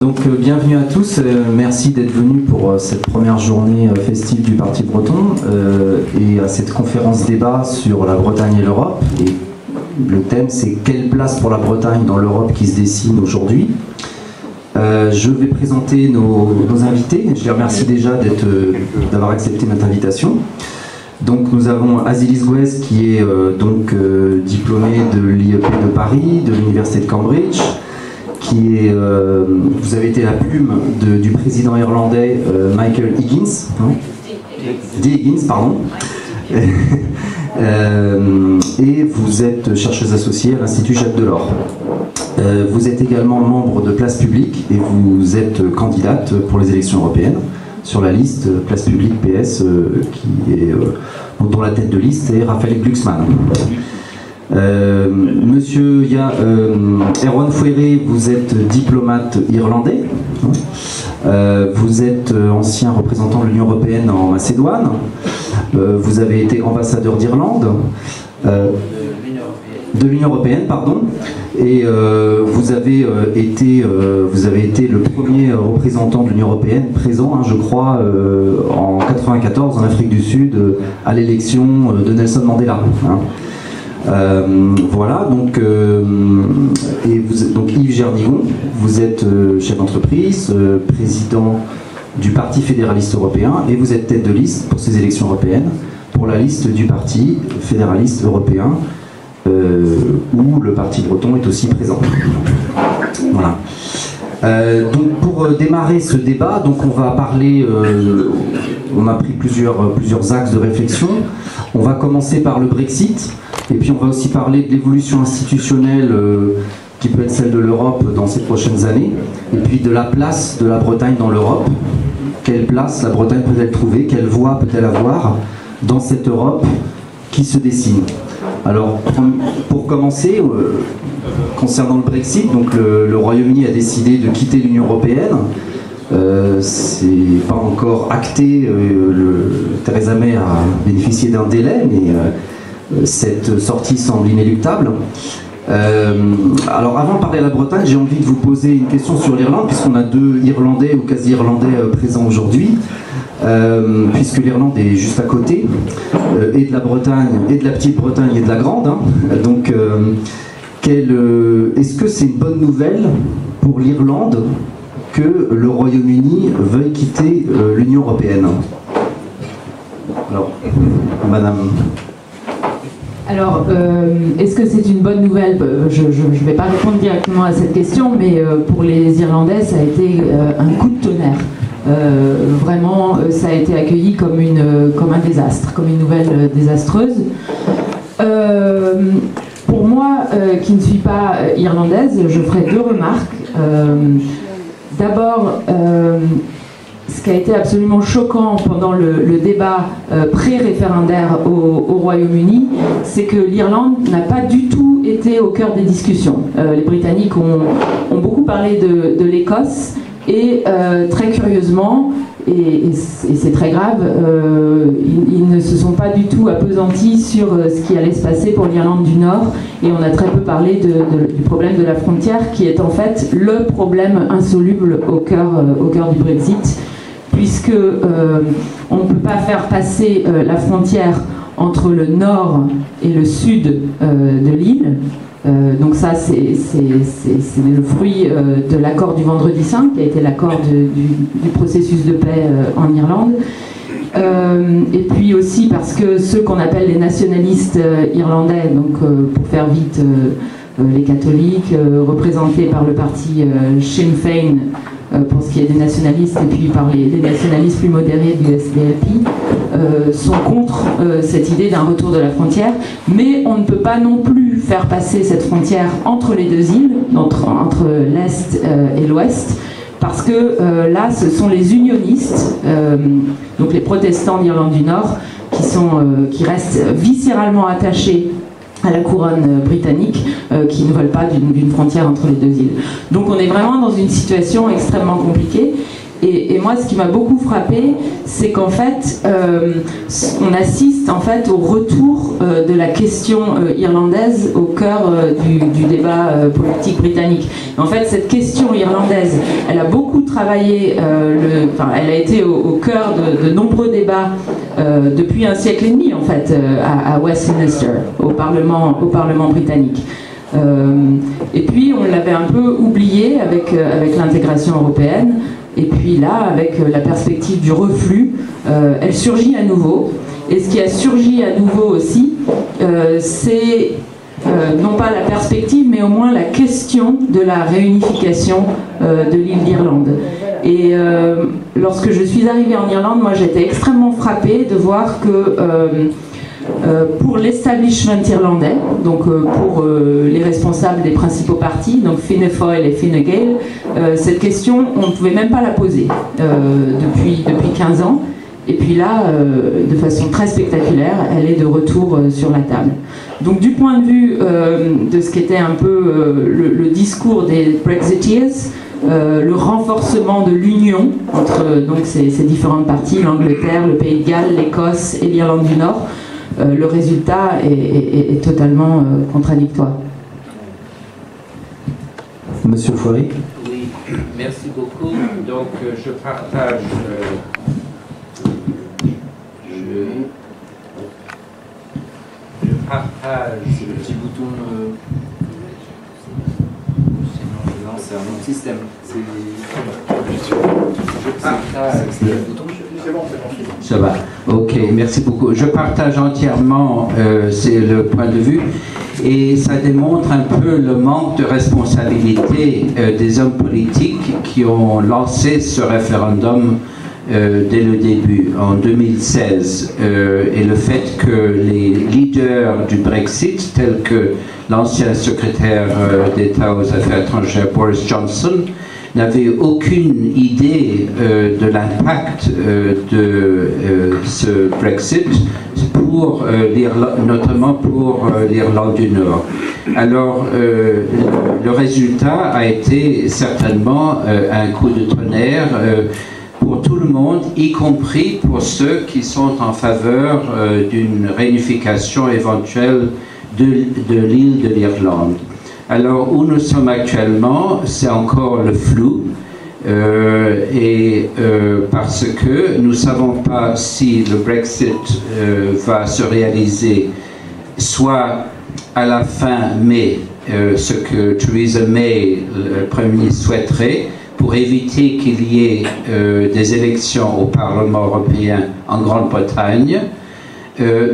Bienvenue à tous, merci d'être venus pour cette première journée festive du Parti breton et à cette conférence débat sur la Bretagne et l'Europe. Et le thème c'est quelle place pour la Bretagne dans l'Europe qui se dessine aujourd'hui. Je vais présenter nos invités, je les remercie déjà d'avoir accepté notre invitation. Donc nous avons Azilis Gouez qui est diplômé de l'IEP de Paris, de l'Université de Cambridge, qui est, vous avez été la plume du président irlandais Michael Higgins, D. Higgins, pardon. Et vous êtes chercheuse associée à l'Institut Jacques Delors. Vous êtes également membre de Place Publique et vous êtes candidate pour les élections européennes sur la liste Place Publique PS dont la tête de liste est Raphaël Glucksmann. Monsieur Erwan Fouéré, vous êtes diplomate irlandais, vous êtes ancien représentant de l'Union européenne en Macédoine, vous avez été ambassadeur d'Irlande, de l'Union européenne, pardon, et vous avez été le premier représentant de l'Union européenne présent, je crois, en 1994 en Afrique du Sud à l'élection de Nelson Mandela. Voilà, donc Yves Gernigon, vous êtes chef d'entreprise, président du Parti fédéraliste européen et vous êtes tête de liste pour ces élections européennes pour la liste du Parti fédéraliste européen où le Parti breton est aussi présent. Voilà. Donc pour démarrer ce débat, on va parler, on a pris plusieurs axes de réflexion. On va commencer par le Brexit. Et puis on va aussi parler de l'évolution institutionnelle qui peut être celle de l'Europe dans ces prochaines années, et puis de la place de la Bretagne dans l'Europe. Quelle place la Bretagne peut-elle trouver, quelle voix peut-elle avoir dans cette Europe qui se dessine. Alors pour commencer, concernant le Brexit, le Royaume-Uni a décidé de quitter l'Union européenne. C'est pas encore acté, Theresa May a bénéficié d'un délai, mais cette sortie semble inéluctable. Alors avant de parler de la Bretagne, j'ai envie de vous poser une question sur l'Irlande, puisqu'on a deux Irlandais ou quasi-Irlandais présents aujourd'hui, puisque l'Irlande est juste à côté, et de la Bretagne, et de la petite Bretagne, et de la grande. Donc, est-ce que c'est une bonne nouvelle pour l'Irlande que le Royaume-Uni veuille quitter l'Union européenne? Alors, madame. Alors, est-ce que c'est une bonne nouvelle? Je ne vais pas répondre directement à cette question, mais pour les Irlandais, ça a été un coup de tonnerre. Vraiment, ça a été accueilli comme un désastre, comme une nouvelle désastreuse. Pour moi, qui ne suis pas irlandaise, je ferai deux remarques. D'abord, ce qui a été absolument choquant pendant le débat pré-référendaire au Royaume-Uni, c'est que l'Irlande n'a pas du tout été au cœur des discussions. Les Britanniques ont beaucoup parlé de l'Écosse et très curieusement, et c'est très grave, ils ne se sont pas du tout appesantis sur ce qui allait se passer pour l'Irlande du Nord, et on a très peu parlé du problème de la frontière qui est en fait le problème insoluble au cœur du Brexit, puisque on ne peut pas faire passer la frontière entre le nord et le sud de l'île. Donc ça, c'est le fruit de l'accord du Vendredi Saint, qui a été l'accord du processus de paix en Irlande. Et puis aussi parce que ceux qu'on appelle les nationalistes irlandais, donc pour faire vite, les catholiques, représentés par le parti Sinn Féin, pour ce qui est des nationalistes, et puis par les nationalistes plus modérés du SDLP, sont contre cette idée d'un retour de la frontière. Mais on ne peut pas non plus faire passer cette frontière entre les deux îles, entre l'Est et l'Ouest, parce que là, ce sont les unionistes, donc les protestants d'Irlande du Nord, qui restent viscéralement attachés à la couronne britannique, qui ne veulent pas d'une frontière entre les deux îles. Donc on est vraiment dans une situation extrêmement compliquée. Et moi, ce qui m'a beaucoup frappé, c'est qu'en fait, on assiste en fait au retour de la question irlandaise au cœur du débat politique britannique. En fait, cette question irlandaise, elle a beaucoup travaillé, elle a été au cœur de nombreux débats depuis un siècle et demi, en fait, à Westminster, au Parlement britannique. Et puis, on l'avait un peu oublié avec l'intégration européenne. Et puis là, avec la perspective du reflux, elle surgit à nouveau. Et ce qui a surgi à nouveau aussi, c'est non pas la perspective, mais au moins la question de la réunification de l'île d'Irlande. Et lorsque je suis arrivée en Irlande, moi j'étais extrêmement frappée de voir que pour l'establishment irlandais, donc pour les responsables des principaux partis, donc Fianna Fáil et Fine Gael, cette question, on ne pouvait même pas la poser depuis 15 ans. Et puis là, de façon très spectaculaire, elle est de retour sur la table. Donc du point de vue de ce qu'était un peu le discours des Brexiteers, le renforcement de l'union entre donc, ces différentes parties, l'Angleterre, le Pays de Galles, l'Écosse et l'Irlande du Nord, le résultat est totalement contradictoire. Monsieur Foury. Oui, merci beaucoup. Donc je partage... Je partage... C'est le petit bouton... Sinon, non, c'est un autre système. Je partage... C'est le bouton. C'est bon. Ça va. Ok, merci beaucoup. Je partage entièrement c'est le point de vue et ça démontre un peu le manque de responsabilité des hommes politiques qui ont lancé ce référendum dès le début, en 2016, et le fait que les leaders du Brexit, tels que l'ancien secrétaire d'État aux Affaires étrangères Boris Johnson, n'avaient aucune idée de l'impact de ce Brexit pour notamment pour l'Irlande du Nord. Alors, le résultat a été certainement un coup de tonnerre pour tout le monde, y compris pour ceux qui sont en faveur d'une réunification éventuelle de l'île de l'Irlande. Alors, où nous sommes actuellement, c'est encore le flou, parce que nous ne savons pas si le Brexit va se réaliser soit à la fin mai, ce que Theresa May, le Premier ministre, souhaiterait, pour éviter qu'il y ait des élections au Parlement européen en Grande-Bretagne.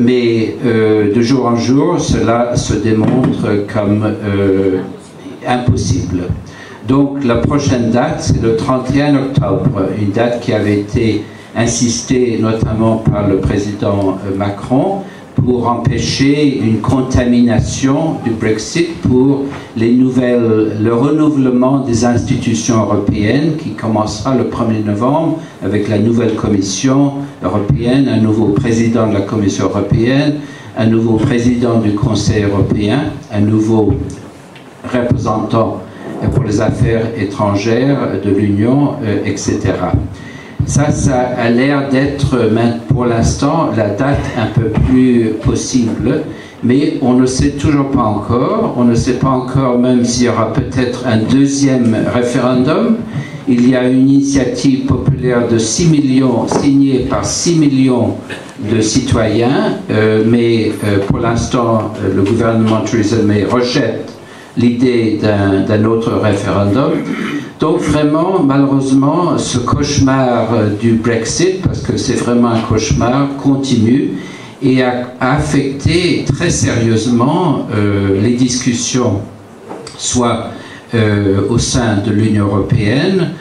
Mais de jour en jour, cela se démontre comme impossible. Donc la prochaine date, c'est le 31 octobre, une date qui avait été insistée notamment par le président Macron pour empêcher une contamination du Brexit pour le renouvellement des institutions européennes qui commencera le 1er novembre avec la nouvelle Commission européenne, un nouveau président de la Commission européenne, un nouveau président du Conseil européen, un nouveau représentant pour les affaires étrangères de l'Union, etc. Ça a l'air d'être, pour l'instant, la date un peu plus possible, mais on ne sait toujours pas encore. On ne sait pas encore même s'il y aura peut-être un deuxième référendum. Il y a une initiative populaire de 6 millions, signée par 6 millions de citoyens, mais pour l'instant, le gouvernement Theresa May rejette l'idée d'un autre référendum. Donc vraiment, malheureusement, ce cauchemar du Brexit, parce que c'est vraiment un cauchemar, continue et a affecté très sérieusement les discussions, soit au sein de l'Union européenne,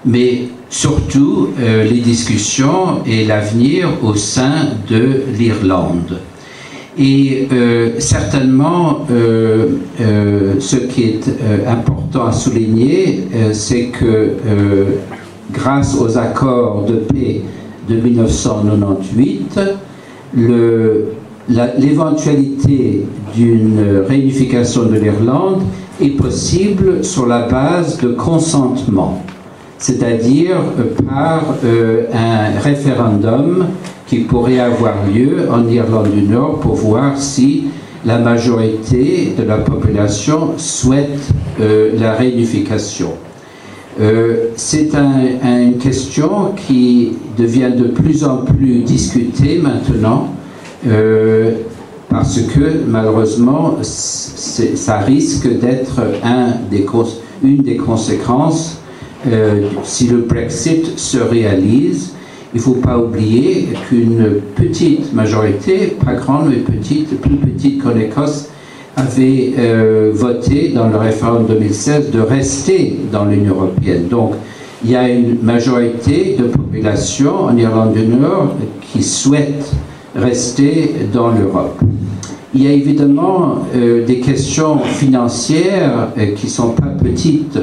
mais surtout les discussions et l'avenir au sein de l'Irlande. Et certainement, ce qui est important à souligner, c'est que grâce aux accords de paix de 1998, l'éventualité d'une réunification de l'Irlande est possible sur la base de consentement. c'est-à-dire par un référendum qui pourrait avoir lieu en Irlande du Nord pour voir si la majorité de la population souhaite la réunification. C'est une question qui devient de plus en plus discutée maintenant parce que malheureusement ça risque d'être une des conséquences si le Brexit se réalise. Il ne faut pas oublier qu'une petite majorité, pas grande mais petite, plus petite qu'en Écosse, avait voté dans le référendum 2016 de rester dans l'Union européenne. Donc, il y a une majorité de population en Irlande du Nord qui souhaite rester dans l'Europe. Il y a évidemment des questions financières qui ne sont pas petites.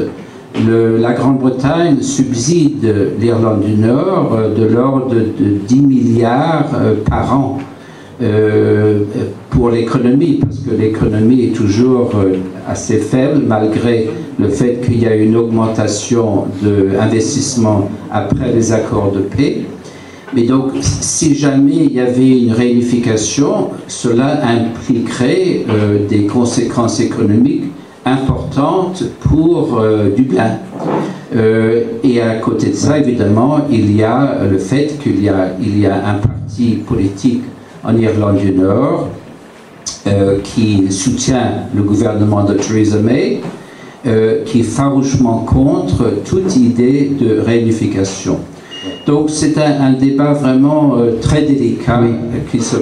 La Grande-Bretagne subside l'Irlande du Nord de l'ordre de 10 milliards par an pour l'économie, parce que l'économie est toujours assez faible malgré le fait qu'il y a une augmentation d'investissement après les accords de paix. Mais donc, si jamais il y avait une réunification, cela impliquerait des conséquences économiques importante pour Dublin. Et à côté de ça, évidemment, il y a le fait qu'il y a un parti politique en Irlande du Nord qui soutient le gouvernement de Theresa May, qui est farouchement contre toute idée de réunification. Donc c'est un débat vraiment très délicat qui se...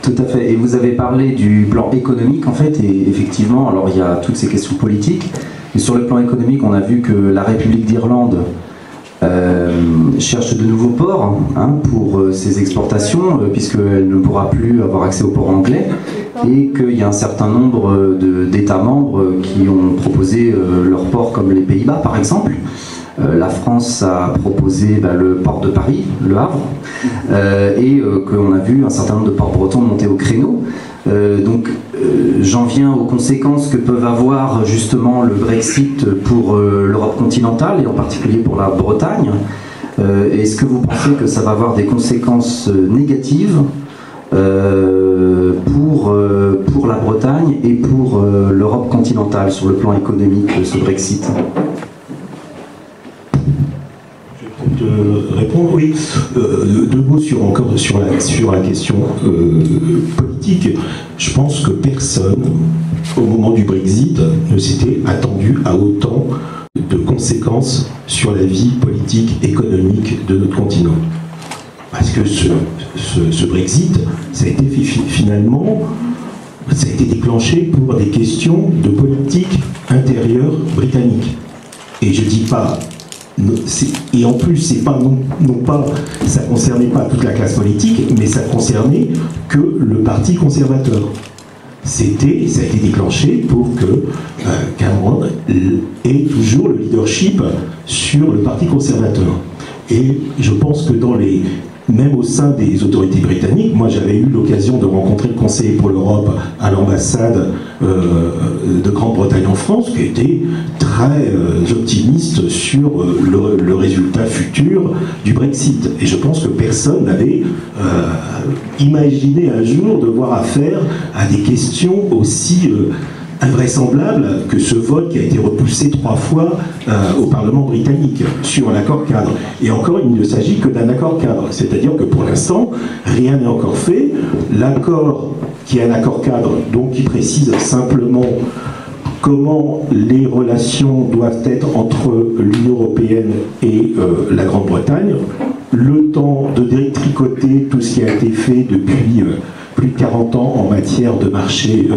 Tout à fait. Et vous avez parlé du plan économique, en fait, et effectivement, alors il y a toutes ces questions politiques. Et sur le plan économique, on a vu que la République d'Irlande cherche de nouveaux ports pour ses exportations, puisqu'elle ne pourra plus avoir accès aux ports anglais, et qu'il y a un certain nombre d'États membres qui ont proposé leurs ports, comme les Pays-Bas, par exemple. La France a proposé le port de Paris, le Havre, et qu'on a vu un certain nombre de ports bretons monter au créneau. Donc j'en viens aux conséquences que peuvent avoir justement le Brexit pour l'Europe continentale et en particulier pour la Bretagne. Est-ce que vous pensez que ça va avoir des conséquences négatives pour la Bretagne et pour l'Europe continentale sur le plan économique, ce Brexit ? Répondre, oui. Deux mots encore sur la question politique. Je pense que personne, au moment du Brexit, ne s'était attendu à autant de conséquences sur la vie politique, économique de notre continent. Parce que ce Brexit, ça a été finalement, ça a été déclenché pour des questions de politique intérieure britannique. Et je dis pas... Et en plus, c'est pas non pas, ça concernait pas toute la classe politique, mais ça concernait que le Parti conservateur. Ça a été déclenché pour que Cameron ait toujours le leadership sur le Parti conservateur. Et je pense que même au sein des autorités britanniques, moi j'avais eu l'occasion de rencontrer le conseiller pour l'Europe à l'ambassade de Grande-Bretagne en France, qui était très optimiste sur le résultat futur du Brexit. Et je pense que personne n'avait imaginé un jour devoir affaire à des questions aussi invraisemblable que ce vote qui a été repoussé 3 fois au Parlement britannique sur l'accord cadre. Et encore, il ne s'agit que d'un accord cadre. C'est-à-dire que pour l'instant, rien n'est encore fait. L'accord, qui est un accord cadre, donc qui précise simplement comment les relations doivent être entre l'Union européenne et la Grande-Bretagne, le temps de détricoter tout ce qui a été fait depuis plus de 40 ans en matière de marché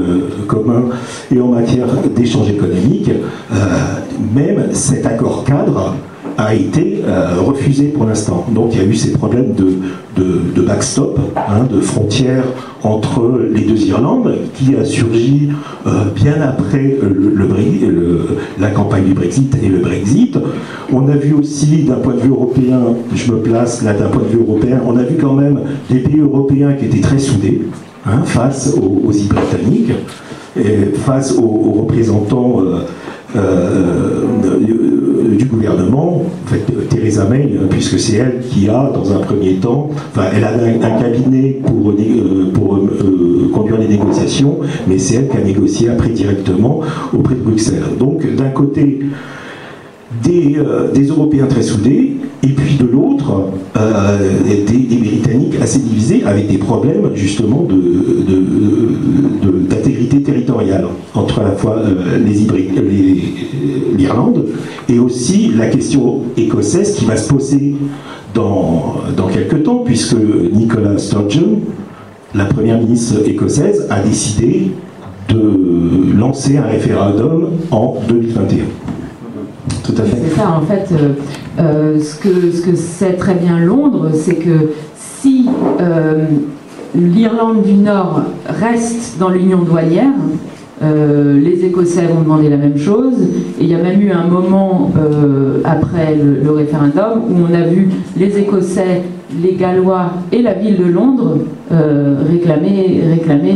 commun et en matière d'échanges économiques, même cet accord cadre a été refusé pour l'instant. Donc il y a eu ces problèmes de backstop, de frontières entre les deux Irlandes, qui a surgi bien après la campagne du Brexit et le Brexit. On a vu aussi, d'un point de vue européen, je me place là d'un point de vue européen, on a vu quand même des pays européens qui étaient très soudés face aux îles britanniques, et face aux représentants du gouvernement, en fait, Theresa May, puisque c'est elle qui a, dans un premier temps, enfin, elle a un cabinet pour conduire les négociations, mais c'est elle qui a négocié après directement auprès de Bruxelles. Donc, d'un côté, des Européens très soudés, et puis de l'autre, des Britanniques assez divisés, avec des problèmes justement d'intégrité territoriale entre à la fois l'Irlande et aussi la question écossaise qui va se poser dans quelques temps, puisque Nicola Sturgeon, la première ministre écossaise, a décidé de lancer un référendum en 2021. Tout à fait. C'est ça, en fait, ce que sait très bien Londres, c'est que si l'Irlande du Nord reste dans l'union douanière, les Écossais vont demander la même chose. Et il y a même eu un moment après le référendum où on a vu les Écossais, les Gallois et la ville de Londres réclamer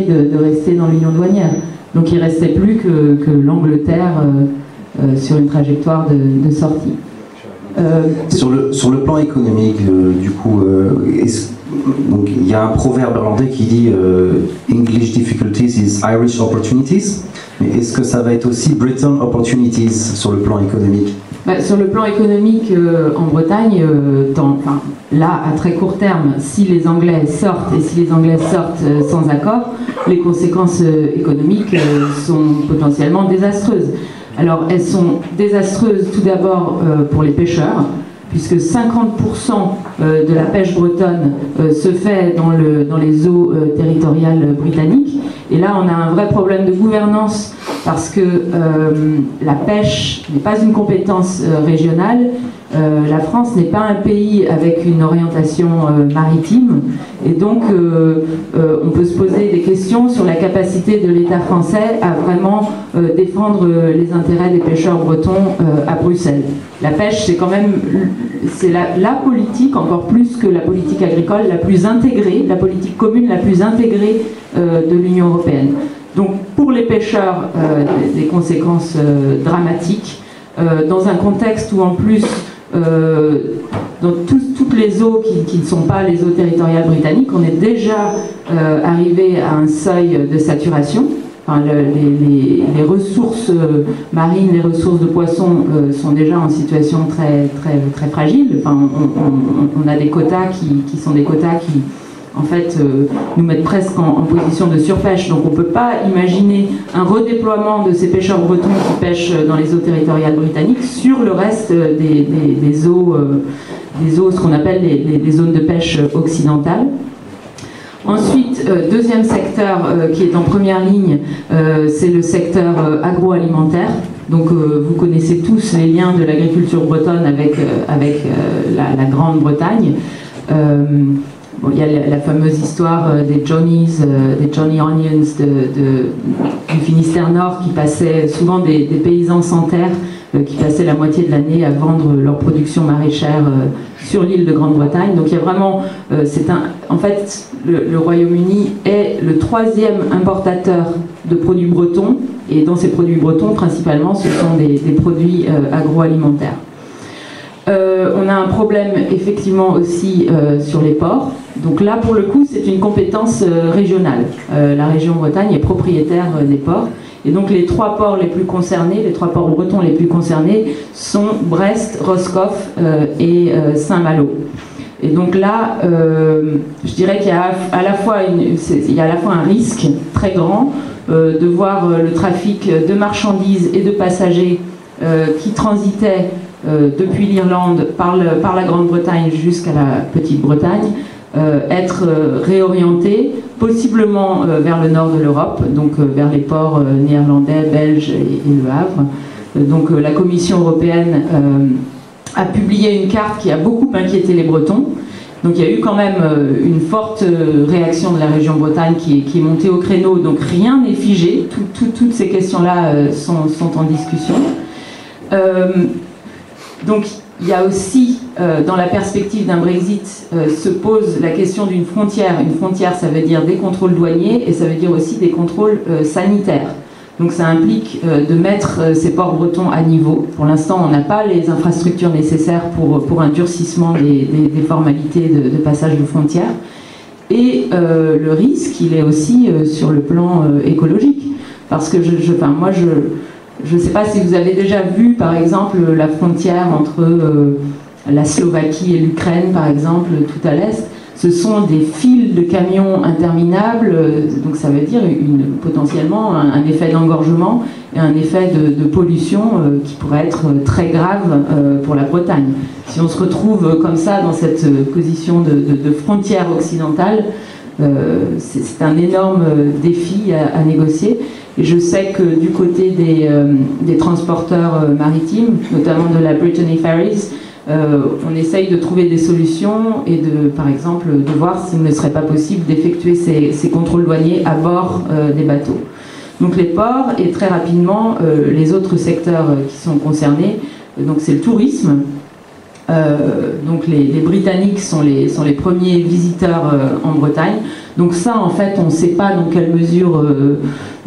de rester dans l'union douanière. Donc il ne restait plus que l'Angleterre sur une trajectoire de sortie. Sur le plan économique, du coup, donc, il y a un proverbe irlandais qui dit English difficulties is Irish opportunities. Mais est-ce que ça va être aussi Britain opportunities sur le plan économique? Sur le plan économique, en Bretagne, là, à très court terme, si les Anglais sortent, et si les Anglais sortent sans accord, les conséquences économiques sont potentiellement désastreuses. Alors, elles sont désastreuses tout d'abord pour les pêcheurs, puisque 50% de la pêche bretonne se fait dans les eaux territoriales britanniques. Et là, on a un vrai problème de gouvernance, parce que la pêche n'est pas une compétence régionale. La France n'est pas un pays avec une orientation maritime, et donc on peut se poser des questions sur la capacité de l'État français à vraiment défendre les intérêts des pêcheurs bretons à Bruxelles. La pêche, c'est quand même la politique, encore plus que la politique agricole, la plus intégrée, la politique commune la plus intégrée de l'Union européenne. Donc pour les pêcheurs, des conséquences dramatiques, dans un contexte où en plus dans toutes les eaux qui ne sont pas les eaux territoriales britanniques, on est déjà arrivé à un seuil de saturation. Enfin, les ressources marines, les ressources de poissons sont déjà en situation très, très, très fragile. Enfin, on a des quotas qui sont des quotas qui, en fait, nous mettent presque en position de surpêche. Donc on ne peut pas imaginer un redéploiement de ces pêcheurs bretons qui pêchent dans les eaux territoriales britanniques sur le reste des eaux, ce qu'on appelle les zones de pêche occidentales. Ensuite, deuxième secteur qui est en première ligne, c'est le secteur agroalimentaire. Donc vous connaissez tous les liens de l'agriculture bretonne avec la Grande-Bretagne. Bon, il y a la fameuse histoire des Johnnies, des Johnny Onions du Finistère Nord, qui passaient souvent des paysans sans terre qui passaient la moitié de l'année à vendre leur production maraîchère sur l'île de Grande-Bretagne. Donc il y a vraiment, en fait, le Royaume-Uni est le troisième importateur de produits bretons, et dans ces produits bretons, principalement, ce sont des produits agroalimentaires. On a un problème effectivement aussi sur les ports. Donc là, pour le coup, c'est une compétence régionale. La région Bretagne est propriétaire des ports. Et donc les trois ports les plus concernés, les trois ports bretons les plus concernés sont Brest, Roscoff et Saint-Malo. Et donc là, je dirais qu'il y a à la fois un risque très grand de voir le trafic de marchandises et de passagers qui transitaient depuis l'Irlande par la Grande-Bretagne jusqu'à la Petite-Bretagne être réorienté possiblement vers le nord de l'Europe, donc vers les ports néerlandais, belges et Le Havre. Donc la Commission européenne a publié une carte qui a beaucoup inquiété les Bretons. Donc il y a eu quand même une forte réaction de la région Bretagne qui est montée au créneau. Donc rien n'est figé, toutes ces questions-là sont en discussion. Donc il y a aussi, dans la perspective d'un Brexit, se pose la question d'une frontière. Une frontière, ça veut dire des contrôles douaniers et ça veut dire aussi des contrôles sanitaires. Donc ça implique de mettre ces ports bretons à niveau. Pour l'instant, on n'a pas les infrastructures nécessaires pour un durcissement des formalités de passage de frontières. Et le risque, il est aussi sur le plan écologique. Parce que moi, je ne sais pas si vous avez déjà vu, par exemple, la frontière entre la Slovaquie et l'Ukraine, par exemple, tout à l'est. Ce sont des files de camions interminables, donc ça veut dire potentiellement un effet d'engorgement et un effet de pollution qui pourrait être très grave pour la Bretagne. Si on se retrouve comme ça dans cette position de frontière occidentale, c'est un énorme défi à négocier. Et je sais que du côté des transporteurs maritimes, notamment de la Brittany Ferries, on essaye de trouver des solutions et par exemple, de voir s'il ne serait pas possible d'effectuer ces contrôles douaniers à bord des bateaux. Donc les ports et très rapidement les autres secteurs qui sont concernés, donc c'est le tourisme. Donc les Britanniques sont les premiers visiteurs en Bretagne. Donc ça, en fait, on ne sait pas dans quelle mesure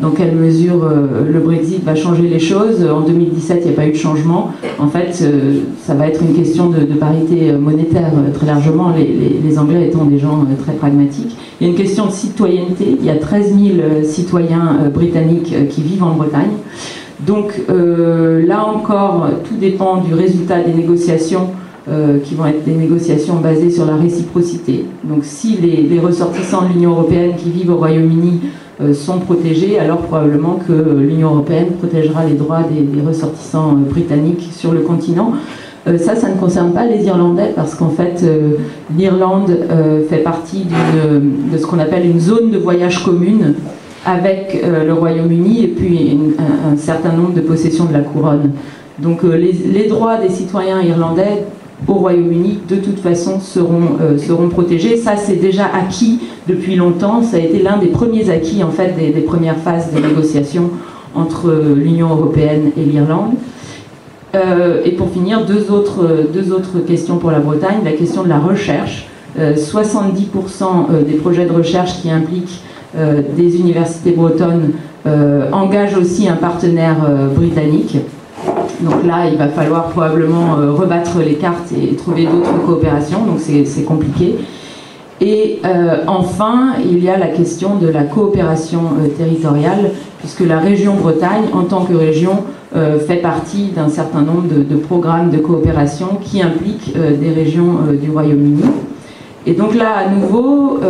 le Brexit va changer les choses. En 2017, il n'y a pas eu de changement. En fait, ça va être une question de parité monétaire très largement, les Anglais étant des gens très pragmatiques. Il y a une question de citoyenneté. Il y a 13 000 citoyens britanniques qui vivent en Bretagne. Donc là encore, tout dépend du résultat des négociations qui vont être des négociations basées sur la réciprocité. Donc si les ressortissants de l'Union européenne qui vivent au Royaume-Uni sont protégés, alors probablement que l'Union européenne protégera les droits des ressortissants britanniques sur le continent. Ça ne concerne pas les Irlandais parce qu'en fait, l'Irlande fait partie de ce qu'on appelle une zone de voyage commune avec le Royaume-Uni et puis un certain nombre de possessions de la couronne. Donc les droits des citoyens irlandais au Royaume-Uni, de toute façon, seront protégés. Ça, c'est déjà acquis depuis longtemps. Ça a été l'un des premiers acquis, en fait, des premières phases de négociation entre l'Union européenne et l'Irlande. Et pour finir, deux autres questions pour la Bretagne. La question de la recherche. 70% des projets de recherche qui impliquent des universités bretonnes engagent aussi un partenaire britannique. Donc là, il va falloir probablement rebattre les cartes et trouver d'autres coopérations, donc c'est compliqué. Et enfin, il y a la question de la coopération territoriale, puisque la région Bretagne, en tant que région, fait partie d'un certain nombre de programmes de coopération qui impliquent des régions du Royaume-Uni. Et donc là, à nouveau,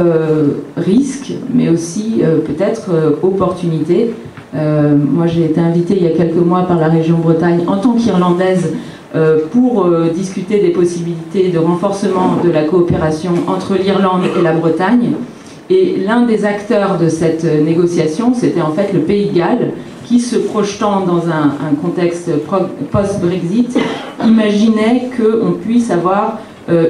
risque, mais aussi peut-être opportunité. Moi, j'ai été invitée il y a quelques mois par la région Bretagne en tant qu'Irlandaise pour discuter des possibilités de renforcement de la coopération entre l'Irlande et la Bretagne. Et l'un des acteurs de cette négociation, c'était en fait le Pays de Galles, qui, se projetant dans un contexte post-Brexit, imaginait qu'on puisse avoir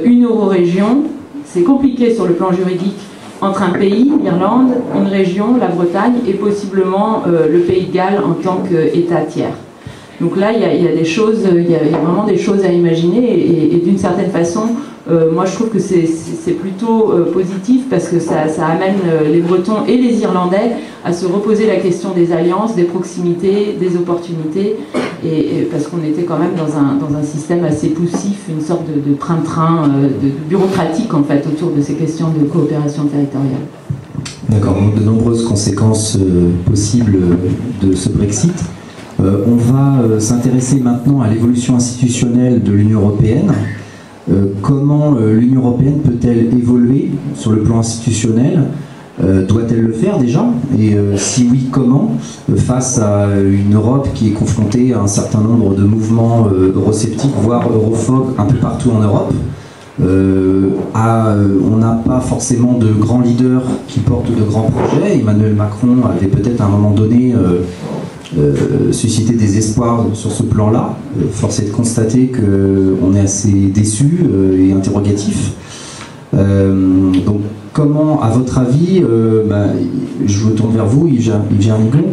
une eurorégion. C'est compliqué sur le plan juridique, entre un pays, l'Irlande, une région, la Bretagne, et possiblement le Pays de Galles en tant qu'État tiers. Donc là, il y a des choses, il y a vraiment des choses à imaginer, et d'une certaine façon, moi je trouve que c'est plutôt positif parce que ça amène les Bretons et les Irlandais à se reposer la question des alliances, des proximités, des opportunités, et parce qu'on était quand même dans un système assez poussif, une sorte de train-train de bureaucratique en fait autour de ces questions de coopération territoriale. D'accord, donc de nombreuses conséquences possibles de ce Brexit. On va s'intéresser maintenant à l'évolution institutionnelle de l'Union européenne. Comment l'Union européenne peut-elle évoluer sur le plan institutionnel? Doit-elle le faire déjà? Et si oui, comment? Face à une Europe qui est confrontée à un certain nombre de mouvements eurosceptiques, voire europhobes, un peu partout en Europe. On n'a pas forcément de grands leaders qui portent de grands projets. Emmanuel Macron avait peut-être à un moment donné susciter des espoirs sur ce plan-là. Force est de constater qu'on est assez déçu et interrogatif. Donc, comment, à votre avis, je me tourne vers vous, Yves Rigon,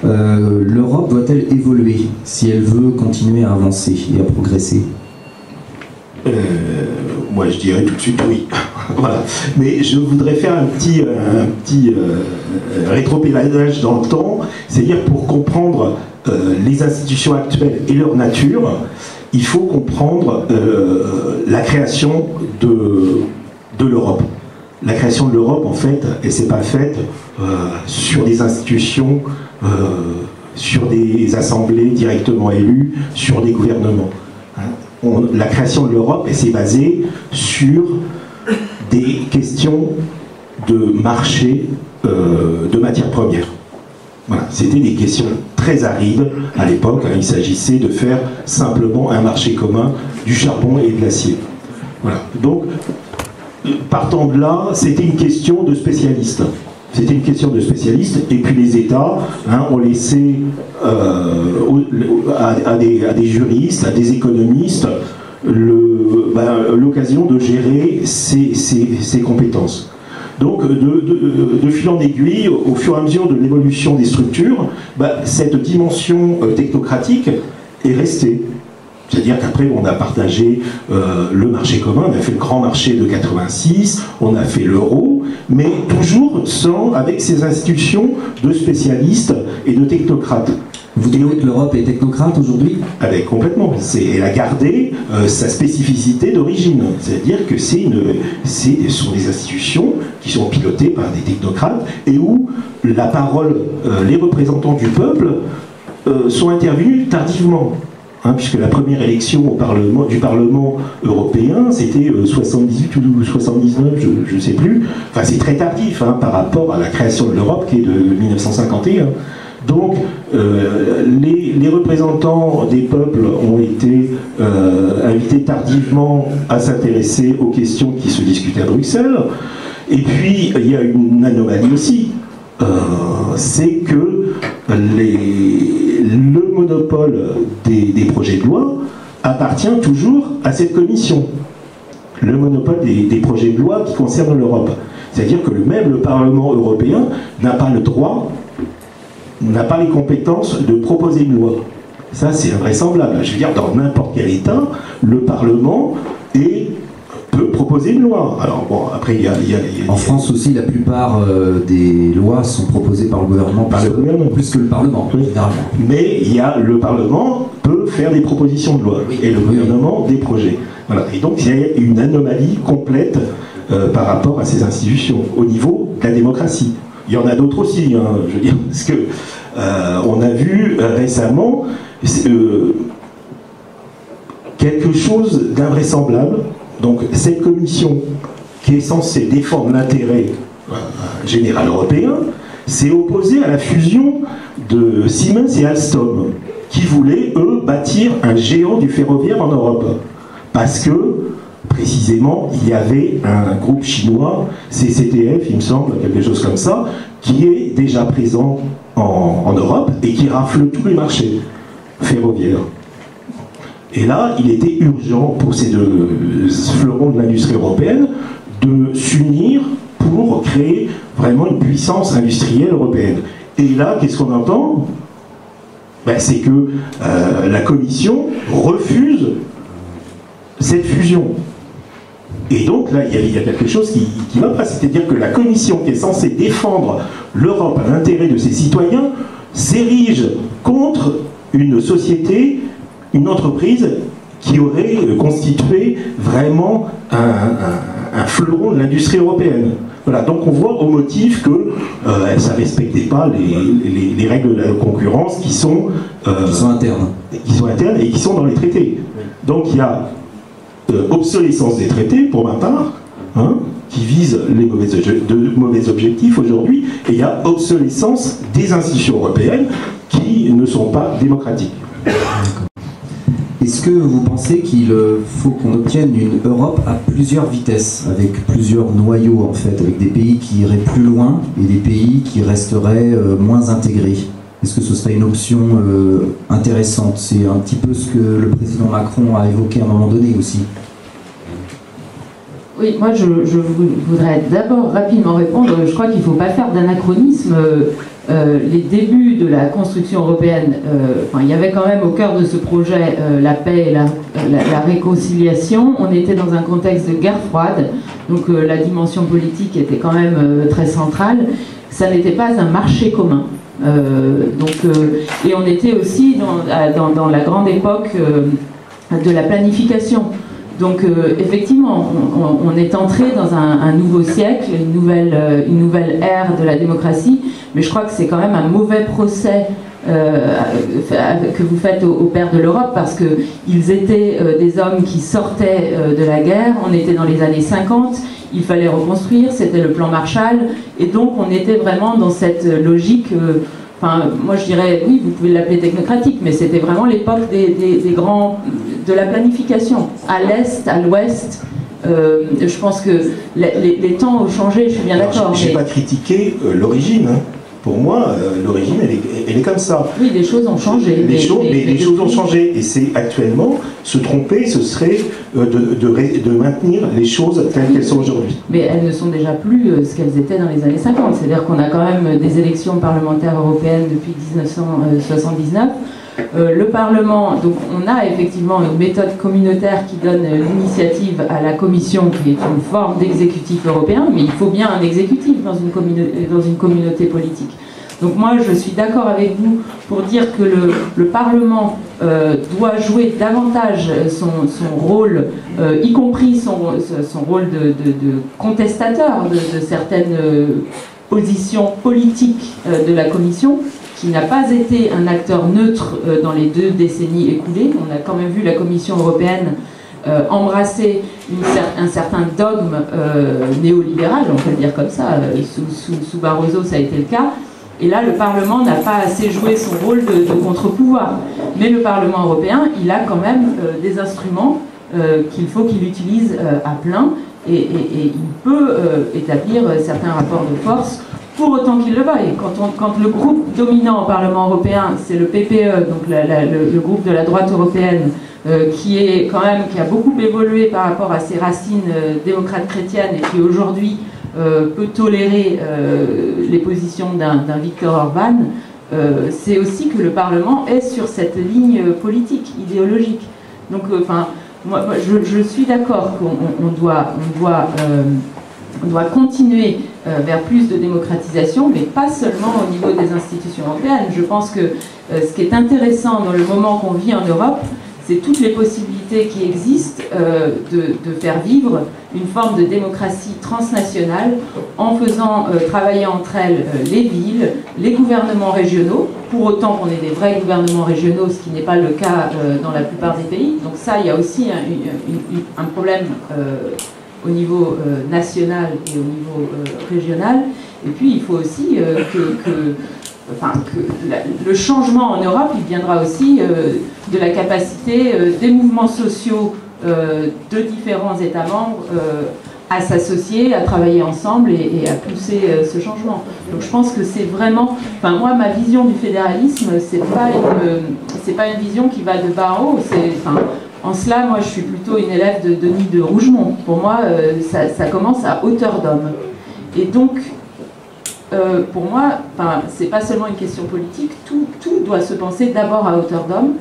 l'Europe doit-elle évoluer si elle veut continuer à avancer et à progresser? Moi, je dirais tout de suite oui. Voilà. Mais je voudrais faire un petit rétropédalage dans le temps, c'est-à-dire pour comprendre les institutions actuelles et leur nature, il faut comprendre la création de l'Europe. La création de l'Europe, en fait, elle ne s'est pas faite sur des institutions, sur des assemblées directement élues, sur des gouvernements. La création de l'Europe, elle s'est basée sur des questions de marché de matières premières. Voilà. C'était des questions très arides à l'époque. Il s'agissait de faire simplement un marché commun du charbon et de l'acier. Voilà. Donc, partant de là, c'était une question de spécialistes. C'était une question de spécialistes, et puis les États ont laissé à des juristes, à des économistes, l'occasion de gérer ces compétences. Donc, de fil en aiguille, au fur et à mesure de l'évolution des structures, cette dimension technocratique est restée. C'est-à-dire qu'après, on a partagé le marché commun, on a fait le grand marché de 86, on a fait l'euro, mais toujours avec ces institutions de spécialistes et de technocrates. Vous dites que l'Europe est technocrate aujourd'hui ? Complètement. Elle a gardé sa spécificité d'origine. C'est-à-dire que ce sont des institutions qui sont pilotées par des technocrates et où la parole, les représentants du peuple sont intervenus tardivement. Puisque la première élection du Parlement européen, c'était 78 ou 79, je ne sais plus. Enfin, c'est très tardif par rapport à la création de l'Europe qui est de 1951. Donc, les représentants des peuples ont été invités tardivement à s'intéresser aux questions qui se discutaient à Bruxelles. Et puis, il y a une anomalie aussi. C'est que le monopole des projets de loi appartient toujours à cette commission. Le monopole des projets de loi qui concernent l'Europe. C'est-à-dire que même le Parlement européen n'a pas le droit, n'a pas les compétences de proposer une loi. Ça, c'est invraisemblable. Je veux dire, dans n'importe quel État, le Parlement peut proposer une loi. Alors bon, après, En France aussi, la plupart des lois sont proposées par le gouvernement, plus que le Parlement, oui. Généralement. Mais le Parlement peut faire des propositions de loi, oui, et le gouvernement des projets. Voilà. Et donc, il y a une anomalie complète par rapport à ces institutions, au niveau de la démocratie. Il y en a d'autres aussi, je veux dire, parce que on a vu récemment quelque chose d'invraisemblable. Donc cette commission qui est censée défendre l'intérêt général européen s'est opposée à la fusion de Siemens et Alstom, qui voulaient, eux, bâtir un géant du ferroviaire en Europe. Parce que, précisément, il y avait un groupe chinois, CCTF, il me semble, quelque chose comme ça, qui est déjà présent en Europe et qui rafle tous les marchés ferroviaires. Et là, il était urgent pour ces deux fleurons de l'industrie européenne de s'unir pour créer vraiment une puissance industrielle européenne. Et là, qu'est-ce qu'on entend ? C'est que la Commission refuse cette fusion. Et donc là, il y a quelque chose qui ne va pas. C'est-à-dire que la Commission qui est censée défendre l'Europe à l'intérêt de ses citoyens s'érige contre une société, une entreprise qui aurait constitué vraiment un fleuron de l'industrie européenne. Voilà, donc on voit au motif que ça ne respectait pas les règles de la concurrence qui sont internes. Qui sont internes et qui sont dans les traités. Donc il y a obsolescence des traités, pour ma part, qui vise de mauvais objectifs aujourd'hui, et il y a obsolescence des institutions européennes qui ne sont pas démocratiques. Est-ce que vous pensez qu'il faut qu'on obtienne une Europe à plusieurs vitesses, avec plusieurs noyaux en fait, avec des pays qui iraient plus loin et des pays qui resteraient moins intégrés? Est-ce que ce serait une option intéressante? C'est un petit peu ce que le président Macron a évoqué à un moment donné aussi. Oui, moi je voudrais d'abord rapidement répondre. Je crois qu'il ne faut pas faire d'anachronisme. Les débuts de la construction européenne, il y avait quand même au cœur de ce projet la paix et la réconciliation. On était dans un contexte de guerre froide, donc la dimension politique était quand même très centrale. Ça n'était pas un marché commun. Et on était aussi dans la grande époque de la planification. Donc effectivement, on est entré dans un nouveau siècle, une nouvelle ère de la démocratie, mais je crois que c'est quand même un mauvais procès que vous faites aux pères de l'Europe, parce qu'ils étaient des hommes qui sortaient de la guerre. On était dans les années 50, il fallait reconstruire, c'était le plan Marshall, et donc on était vraiment dans cette logique... moi je dirais, oui, vous pouvez l'appeler technocratique, mais c'était vraiment l'époque de la planification, à l'Est, à l'Ouest. Je pense que les temps ont changé, je suis bien d'accord. Je n'ai pas critiqué l'origine. Hein. Pour moi, l'origine, elle est comme ça. Oui, les choses ont changé. Les choses ont changé. Et c'est actuellement, se tromper, ce serait de maintenir les choses telles qu'elles sont aujourd'hui. Mais elles ne sont déjà plus ce qu'elles étaient dans les années 50. C'est-à-dire qu'on a quand même des élections parlementaires européennes depuis 1979. Le Parlement, donc on a effectivement une méthode communautaire qui donne l'initiative à la Commission, qui est une forme d'exécutif européen, mais il faut bien un exécutif dans une communauté politique. Donc moi je suis d'accord avec vous pour dire que le Parlement doit jouer davantage son rôle, y compris son rôle de contestateur de certaines positions politiques de la Commission, qui n'a pas été un acteur neutre dans les 2 décennies écoulées. On a quand même vu la Commission européenne embrasser un certain dogme néolibéral, on peut le dire comme ça. Sous Barroso, ça a été le cas. Et là, le Parlement n'a pas assez joué son rôle de contre-pouvoir. Mais le Parlement européen, il a quand même des instruments qu'il faut qu'il utilise à plein. Et il peut établir certains rapports de force, pour autant qu'il le veuille. Quand le groupe dominant au Parlement européen, c'est le PPE, donc le groupe de la droite européenne, qui a beaucoup évolué par rapport à ses racines démocrates chrétiennes et qui aujourd'hui peut tolérer les positions d'un Viktor Orban, c'est aussi que le Parlement est sur cette ligne politique, idéologique. Donc, moi, je suis d'accord qu'on doit continuer vers plus de démocratisation, mais pas seulement au niveau des institutions européennes. Je pense que ce qui est intéressant dans le moment qu'on vit en Europe, c'est toutes les possibilités qui existent de faire vivre une forme de démocratie transnationale en faisant travailler entre elles les villes, les gouvernements régionaux, pour autant qu'on ait des vrais gouvernements régionaux, ce qui n'est pas le cas dans la plupart des pays. Donc ça, il y a aussi un problème au niveau national et au niveau régional. Et puis il faut aussi que le changement en Europe, il viendra aussi de la capacité des mouvements sociaux de différents États membres à s'associer, à travailler ensemble et à pousser ce changement. Donc je pense que c'est vraiment... moi, ma vision du fédéralisme, c'est pas une vision qui va de bas en haut. En cela, moi, je suis plutôt une élève de Denis de Rougemont. Pour moi, ça commence à hauteur d'homme. Et donc, pour moi, c'est pas seulement une question politique, tout doit se penser d'abord à hauteur d'homme,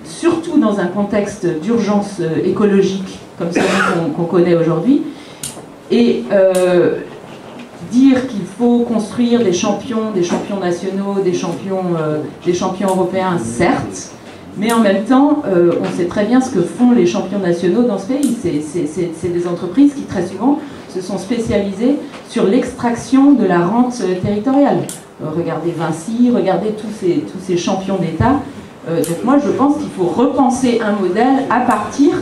surtout dans un contexte d'urgence écologique comme celui qu'on connaît aujourd'hui, et dire qu'il faut construire des champions nationaux, des champions européens, certes, mais en même temps, on sait très bien ce que font les champions nationaux dans ce pays. C'est des entreprises qui, très souvent, se sont spécialisées sur l'extraction de la rente territoriale. Regardez Vinci, regardez tous ces champions d'État. Donc moi, je pense qu'il faut repenser un modèle à partir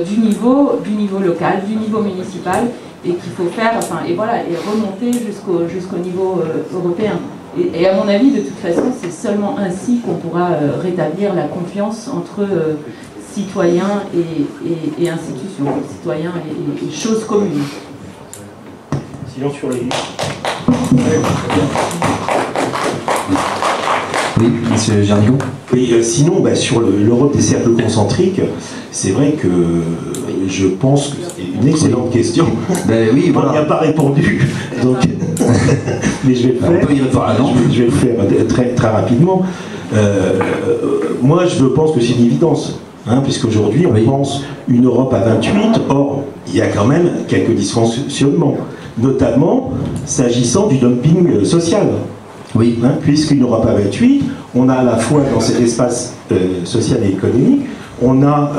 du niveau local, du niveau municipal, et qu'il faut faire, et remonter jusqu'au niveau européen. Et à mon avis, de toute façon, c'est seulement ainsi qu'on pourra rétablir la confiance entre citoyens et institutions, citoyens et choses communes. Silence sur les... Oui, monsieur Jarnigon. Oui, sinon, sur l'Europe des cercles concentriques, c'est vrai que je pense que c'est une excellente question. Ben oui, On n'y a pas répondu, donc mais je vais le faire. On peut y répondre avant. Je vais le faire très, très rapidement. Moi, je pense que c'est une évidence, puisqu'aujourd'hui, on pense une Europe à 28. Or, il y a quand même quelques dysfonctionnements, notamment s'agissant du dumping social. Oui. Puisqu'une Europe à 28, on a à la fois dans cet espace social et économique, on a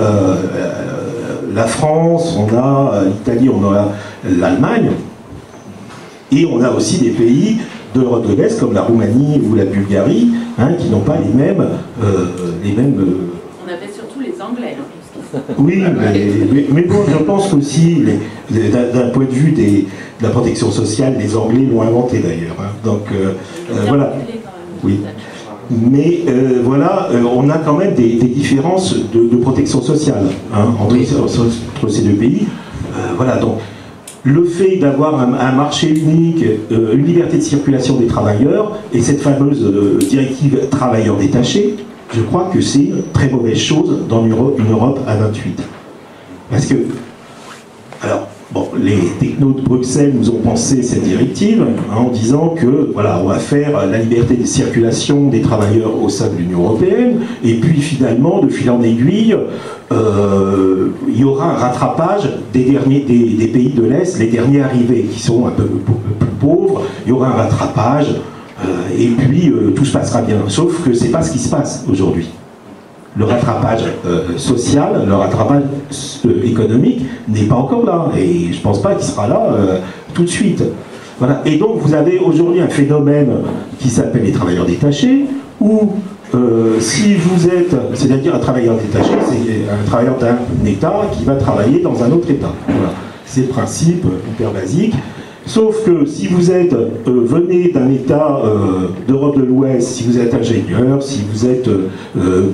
la France, on a l'Italie, on a l'Allemagne, et on a aussi des pays de l'Europe de l'Est comme la Roumanie ou la Bulgarie, qui n'ont pas les mêmes. On avait surtout les Anglais. Oui, mais bon, je pense qu'aussi, d'un point de vue de la protection sociale, les Anglais l'ont inventé d'ailleurs. Donc voilà. Oui. Mais voilà, on a quand même des différences de protection sociale entre ces deux pays. Voilà, donc le fait d'avoir un marché unique, une liberté de circulation des travailleurs et cette fameuse directive travailleurs détachés, je crois que c'est une très mauvaise chose dans une Europe à 28. Parce que, alors, bon, les technos de Bruxelles nous ont pensé cette directive en disant que, voilà, on va faire la liberté de circulation des travailleurs au sein de l'Union européenne, et puis finalement, de fil en aiguille, il y aura un rattrapage des pays de l'Est, les derniers arrivés, qui sont un peu plus pauvres, il y aura un rattrapage, et puis tout se passera bien. Sauf que c'est pas ce qui se passe aujourd'hui. Le rattrapage social, le rattrapage économique n'est pas encore là. Et je pense pas qu'il sera là tout de suite. Voilà. Et donc vous avez aujourd'hui un phénomène qui s'appelle les travailleurs détachés, où si vous êtes, c'est-à-dire un travailleur détaché, c'est un travailleur d'un État qui va travailler dans un autre État. Voilà. C'est le principe hyper basique. Sauf que si vous êtes, venez d'un État d'Europe de l'Ouest, si vous êtes ingénieur, si vous êtes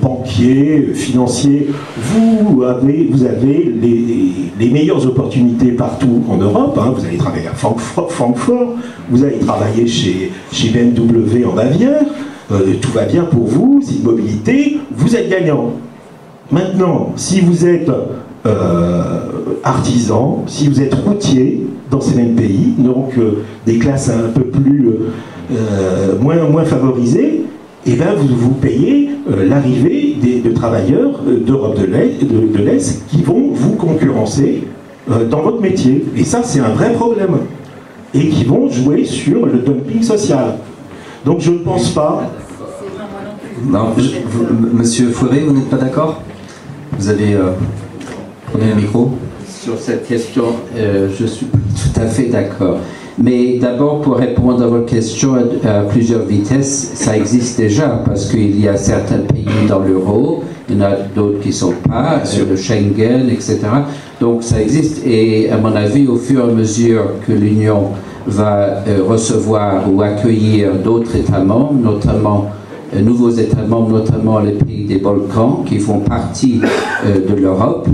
banquier, financier, vous avez les meilleures opportunités partout en Europe. Vous allez travailler à Francfort, vous allez travailler chez BMW en Bavière, tout va bien pour vous, c'est une mobilité, vous êtes gagnant. Maintenant, si vous êtes artisan, si vous êtes routier dans ces mêmes pays, donc des classes un peu plus moins favorisées, et bien vous payez l'arrivée de travailleurs d'Europe de l'Est qui vont vous concurrencer dans votre métier. Et ça, c'est un vrai problème. Et qui vont jouer sur le dumping social. Donc je ne pense pas... Non, Monsieur Fouret, vous n'êtes pas d'accord? Vous avez... prenez le micro. Sur cette question, je suis tout à fait d'accord. Mais d'abord, pour répondre à votre question à plusieurs vitesses, ça existe déjà, parce qu'il y a certains pays dans l'euro, il y en a d'autres qui ne sont pas, sur le Schengen, etc. Donc ça existe, et à mon avis, au fur et à mesure que l'Union va recevoir ou accueillir d'autres États membres, notamment nouveaux États membres, notamment les pays des Balkans, qui font partie de l'Europe,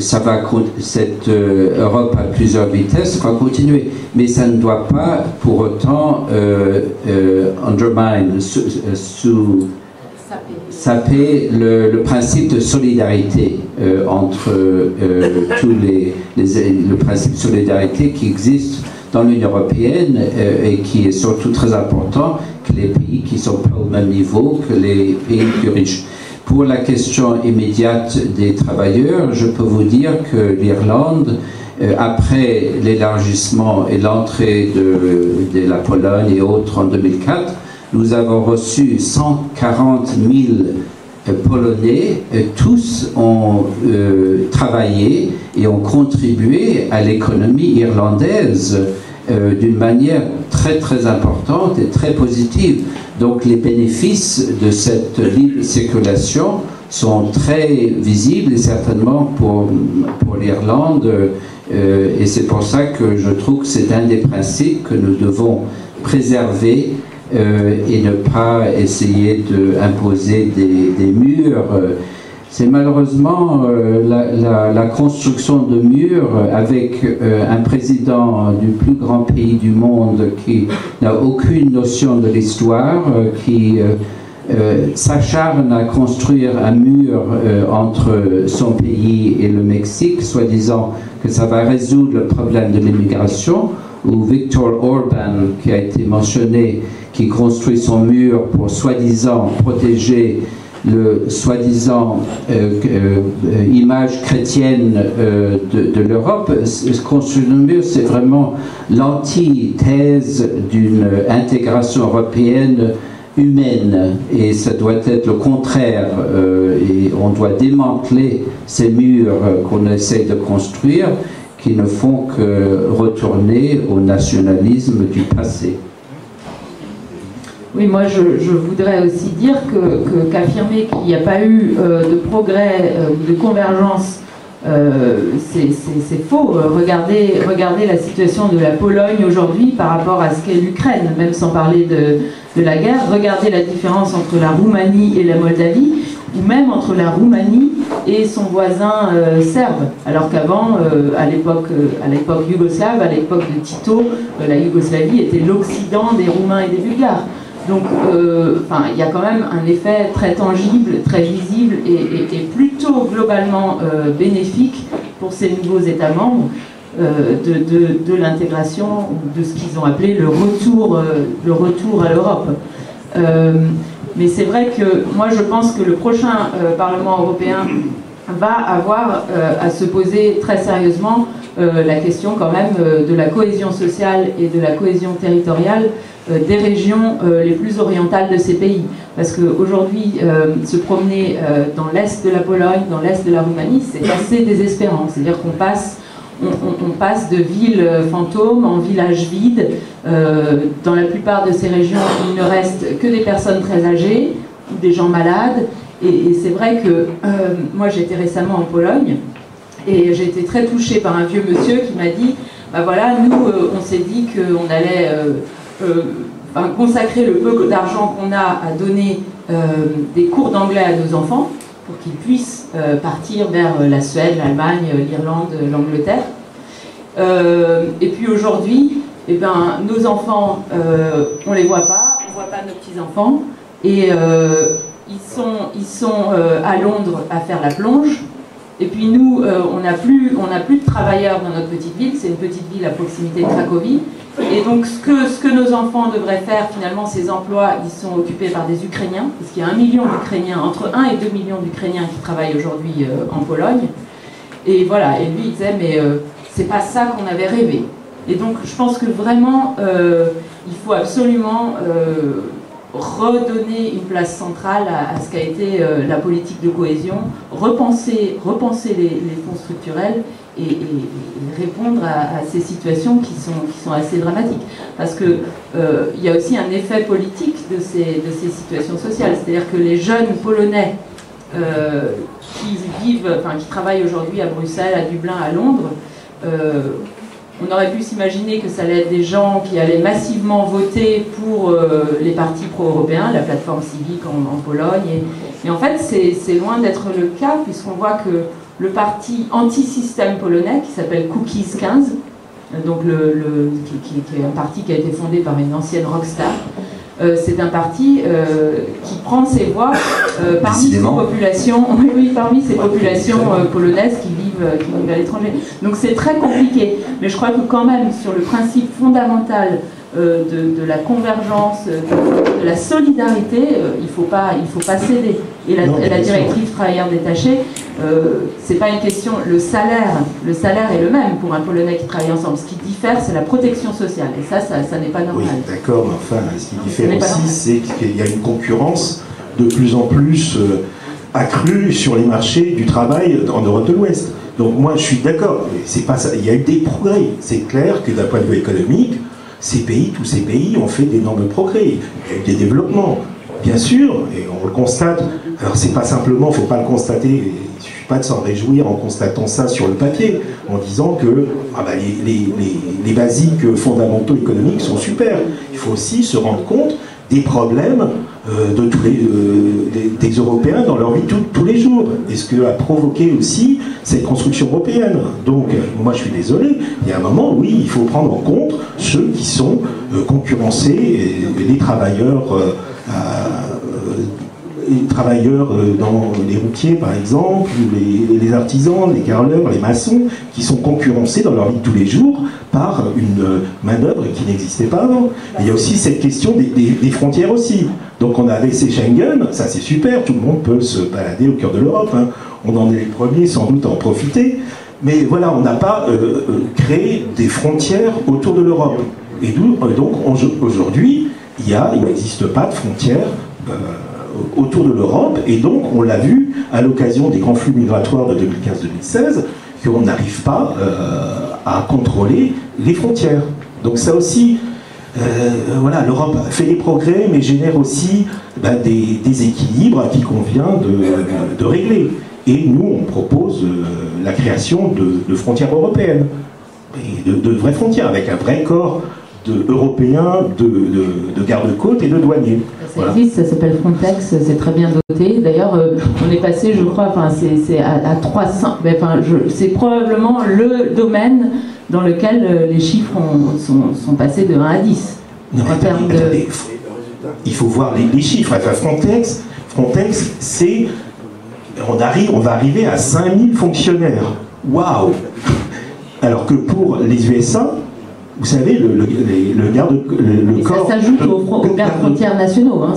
cette Europe à plusieurs vitesses va continuer, mais ça ne doit pas pour autant undermine, saper le principe de solidarité entre tous le principe de solidarité qui existe dans l'Union européenne et qui est surtout très important que les pays qui ne sont pas au même niveau que les pays plus riches. Pour la question immédiate des travailleurs, je peux vous dire que l'Irlande, après l'élargissement et l'entrée de la Pologne et autres en 2004, nous avons reçu 140 000 Polonais. Tous ont travaillé et ont contribué à l'économie irlandaise d'une manière très très importante et très positive. Donc les bénéfices de cette libre circulation sont très visibles et certainement pour l'Irlande et c'est pour ça que je trouve que c'est un des principes que nous devons préserver et ne pas essayer d'imposer des murs C'est malheureusement la construction de murs avec un président du plus grand pays du monde qui n'a aucune notion de l'histoire, qui s'acharne à construire un mur entre son pays et le Mexique, soi-disant que ça va résoudre le problème de l'immigration, ou Viktor Orban, qui a été mentionné, qui construit son mur pour soi-disant protéger le soi-disant image chrétienne de l'Europe. Construire le mur, c'est vraiment l'antithèse d'une intégration européenne humaine, et ça doit être le contraire, et on doit démanteler ces murs qu'on essaie de construire, qui ne font que retourner au nationalisme du passé. Oui, moi je voudrais aussi dire qu'affirmer qu'il n'y a pas eu de progrès ou de convergence, c'est faux. Regardez la situation de la Pologne aujourd'hui par rapport à ce qu'est l'Ukraine, même sans parler de la guerre. Regardez la différence entre la Roumanie et la Moldavie, ou même entre la Roumanie et son voisin serbe. Alors qu'avant, à l'époque yougoslave, à l'époque de Tito, la Yougoslavie était l'Occident des Roumains et des Bulgares. Donc, il y a quand même un effet très tangible, très visible et plutôt globalement bénéfique pour ces nouveaux États membres de l'intégration, de ce qu'ils ont appelé le retour à l'Europe. Mais c'est vrai que moi je pense que le prochain Parlement européen va avoir à se poser très sérieusement la question quand même de la cohésion sociale et de la cohésion territoriale des régions les plus orientales de ces pays. Parce qu'aujourd'hui, se promener dans l'est de la Pologne, dans l'est de la Roumanie, c'est assez désespérant. C'est-à-dire qu'on passe de villes fantômes en villages vides. Dans la plupart de ces régions, il ne reste que des personnes très âgées ou des gens malades. Et c'est vrai que moi j'étais récemment en Pologne et j'ai été très touchée par un vieux monsieur qui m'a dit bah voilà, nous on s'est dit qu'on allait consacrer le peu d'argent qu'on a à donner des cours d'anglais à nos enfants pour qu'ils puissent partir vers la Suède, l'Allemagne, l'Irlande, l'Angleterre. Et puis aujourd'hui, eh ben, nos enfants, on les voit pas, on voit pas nos petits-enfants, et ils sont à Londres à faire la plonge. Et puis nous, on n'a plus de travailleurs dans notre petite ville, c'est une petite ville à proximité de Cracovie. Et donc ce que nos enfants devraient faire, finalement, ces emplois, ils sont occupés par des Ukrainiens, parce qu'il y a 1 million d'Ukrainiens, entre 1 et 2 millions d'Ukrainiens qui travaillent aujourd'hui en Pologne. Et voilà, et lui il disait, mais c'est pas ça qu'on avait rêvé. Et donc je pense que vraiment, il faut absolument redonner une place centrale à ce qu'a été la politique de cohésion, repenser les fonds structurels et répondre à ces situations qui sont assez dramatiques. Parce que il y a aussi un effet politique de ces situations sociales. C'est-à-dire que les jeunes Polonais qui travaillent aujourd'hui à Bruxelles, à Dublin, à Londres, on aurait pu s'imaginer que ça allait être des gens qui allaient massivement voter pour les partis pro-européens, la plateforme civique en Pologne. Et en fait, c'est loin d'être le cas, puisqu'on voit que le parti anti-système polonais, qui s'appelle Cookies 15, donc qui est un parti qui a été fondé par une ancienne rockstar, c'est un parti qui prend ses voix parmi ces populations, parmi ces populations polonaises qui vivent à l'étranger. Donc c'est très compliqué, mais je crois que quand même sur le principe fondamental de la convergence, de la solidarité, il faut pas céder. Et la directive travailleurs détachés, c'est pas une question. Le salaire est le même pour un Polonais qui travaille ensemble. Ce qui diffère, c'est la protection sociale. Et ça n'est pas normal. Oui, d'accord, mais enfin, ce qui diffère aussi, c'est qu'il y a une concurrence de plus en plus accrue sur les marchés du travail en Europe de l'Ouest. Donc moi, je suis d'accord. C'est pas ça. Il y a eu des progrès. C'est clair que d'un point de vue économique, tous ces pays ont fait d'énormes progrès. Il y a eu des développements, bien sûr, et on le constate. Alors c'est pas simplement, il ne faut pas le constater, il ne suffit pas de s'en réjouir en constatant ça sur le papier, en disant que les basiques fondamentaux économiques sont super. Il faut aussi se rendre compte des problèmes des Européens dans leur vie tous les jours. Et ce que a provoqué aussi cette construction européenne. Donc, moi je suis désolé, il y a un moment, oui, il faut prendre en compte ceux qui sont concurrencés, les travailleurs dans les routiers par exemple, les artisans, les carreleurs, les maçons, qui sont concurrencés dans leur vie de tous les jours par une main-d'œuvre qui n'existait pas avant. Et il y a aussi cette question des frontières aussi. Donc on a laissé Schengen, ça c'est super, tout le monde peut se balader au cœur de l'Europe, hein. On en est les premiers sans doute à en profiter, mais voilà, on n'a pas créé des frontières autour de l'Europe. Et donc aujourd'hui, il n'existe pas de frontières autour de l'Europe, et donc on l'a vu à l'occasion des grands flux migratoires de 2015-2016, qu'on n'arrive pas à contrôler les frontières. Donc ça aussi, voilà, l'Europe fait des progrès, mais génère aussi des déséquilibres qu'il convient de régler. Et nous, on propose la création de frontières européennes, et de vraies frontières, avec un vrai corps européen de garde-côtes et de douaniers. Ça existe, ça s'appelle Frontex, c'est très bien doté. D'ailleurs, on est passé, je crois, c'est à 300. C'est probablement le domaine dans lequel les chiffres sont passés de 1 à 10. Non, attendez, il faut voir les chiffres. Enfin, Frontex, c'est... On va arriver à 5000 fonctionnaires. Waouh! Alors que pour les USA, vous savez, le corps... Ça s'ajoute aux gardes-frontières nationaux. Hein,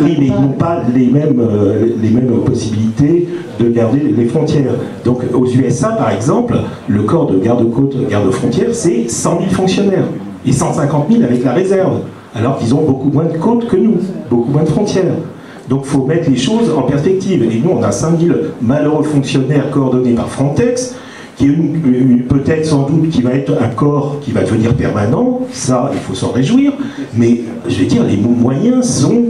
oui, mais ils n'ont pas les mêmes possibilités de garder les frontières. Donc aux USA, par exemple, le corps de garde-côtes, garde-frontières, c'est 100 000 fonctionnaires. Et 150 000 avec la réserve. Alors qu'ils ont beaucoup moins de côtes que nous, beaucoup moins de frontières. Donc il faut mettre les choses en perspective. Et nous, on a 5000 malheureux fonctionnaires coordonnés par Frontex, qui est peut-être sans doute qui va être un corps qui va devenir permanent, ça il faut s'en réjouir, mais je vais dire les moyens sont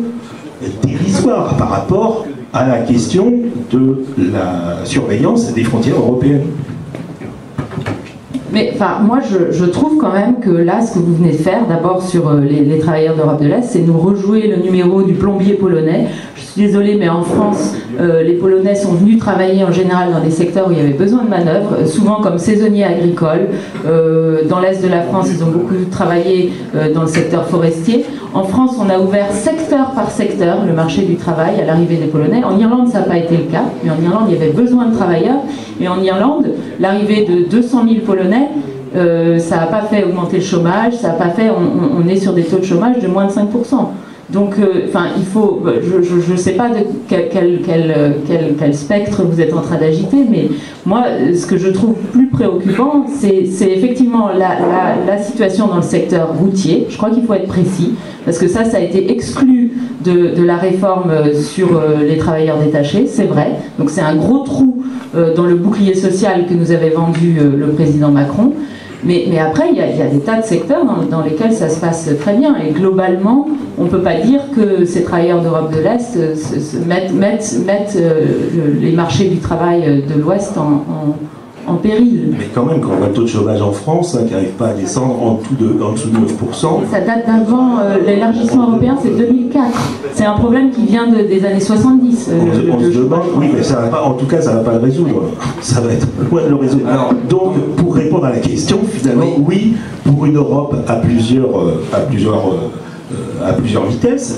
dérisoires par rapport à la question de la surveillance des frontières européennes. Mais enfin, moi je trouve quand même que là, ce que vous venez de faire, d'abord sur les travailleurs d'Europe de l'Est, c'est nous rejouer le numéro du plombier polonais. Je suis désolée, mais en France, les Polonais sont venus travailler en général dans des secteurs où il y avait besoin de manœuvre, souvent comme saisonniers agricoles. Dans l'Est de la France, ils ont beaucoup travaillé dans le secteur forestier. En France, on a ouvert secteur par secteur le marché du travail à l'arrivée des Polonais. En Irlande, ça n'a pas été le cas, mais en Irlande, il y avait besoin de travailleurs. Et en Irlande, l'arrivée de 200 000 Polonais, ça n'a pas fait augmenter le chômage, ça n'a pas fait... On est sur des taux de chômage de moins de 5%. Donc, il faut... Je ne sais pas de quel spectre vous êtes en train d'agiter, mais moi, ce que je trouve plus préoccupant, c'est effectivement la situation dans le secteur routier. Je crois qu'il faut être précis, parce que ça a été exclu de la réforme sur les travailleurs détachés, c'est vrai. Donc c'est un gros trou dans le bouclier social que nous avait vendu le président Macron. Mais après, il y a des tas de secteurs dans lesquels ça se passe très bien. Et globalement, on ne peut pas dire que ces travailleurs d'Europe de l'Est mettent les marchés du travail de l'Ouest en péril. Mais quand même, quand on voit le taux de chômage en France, qui n'arrive pas à descendre en dessous de 9%... Ça date d'avant l'élargissement européen, c'est 2004. C'est un problème qui vient des années 70. On se demande, oui, mais ça va pas, en tout cas, ça ne va pas le résoudre. Ça va être loin de le résoudre. Alors, donc, pour répondre à la question, finalement, oui, pour une Europe à plusieurs vitesses,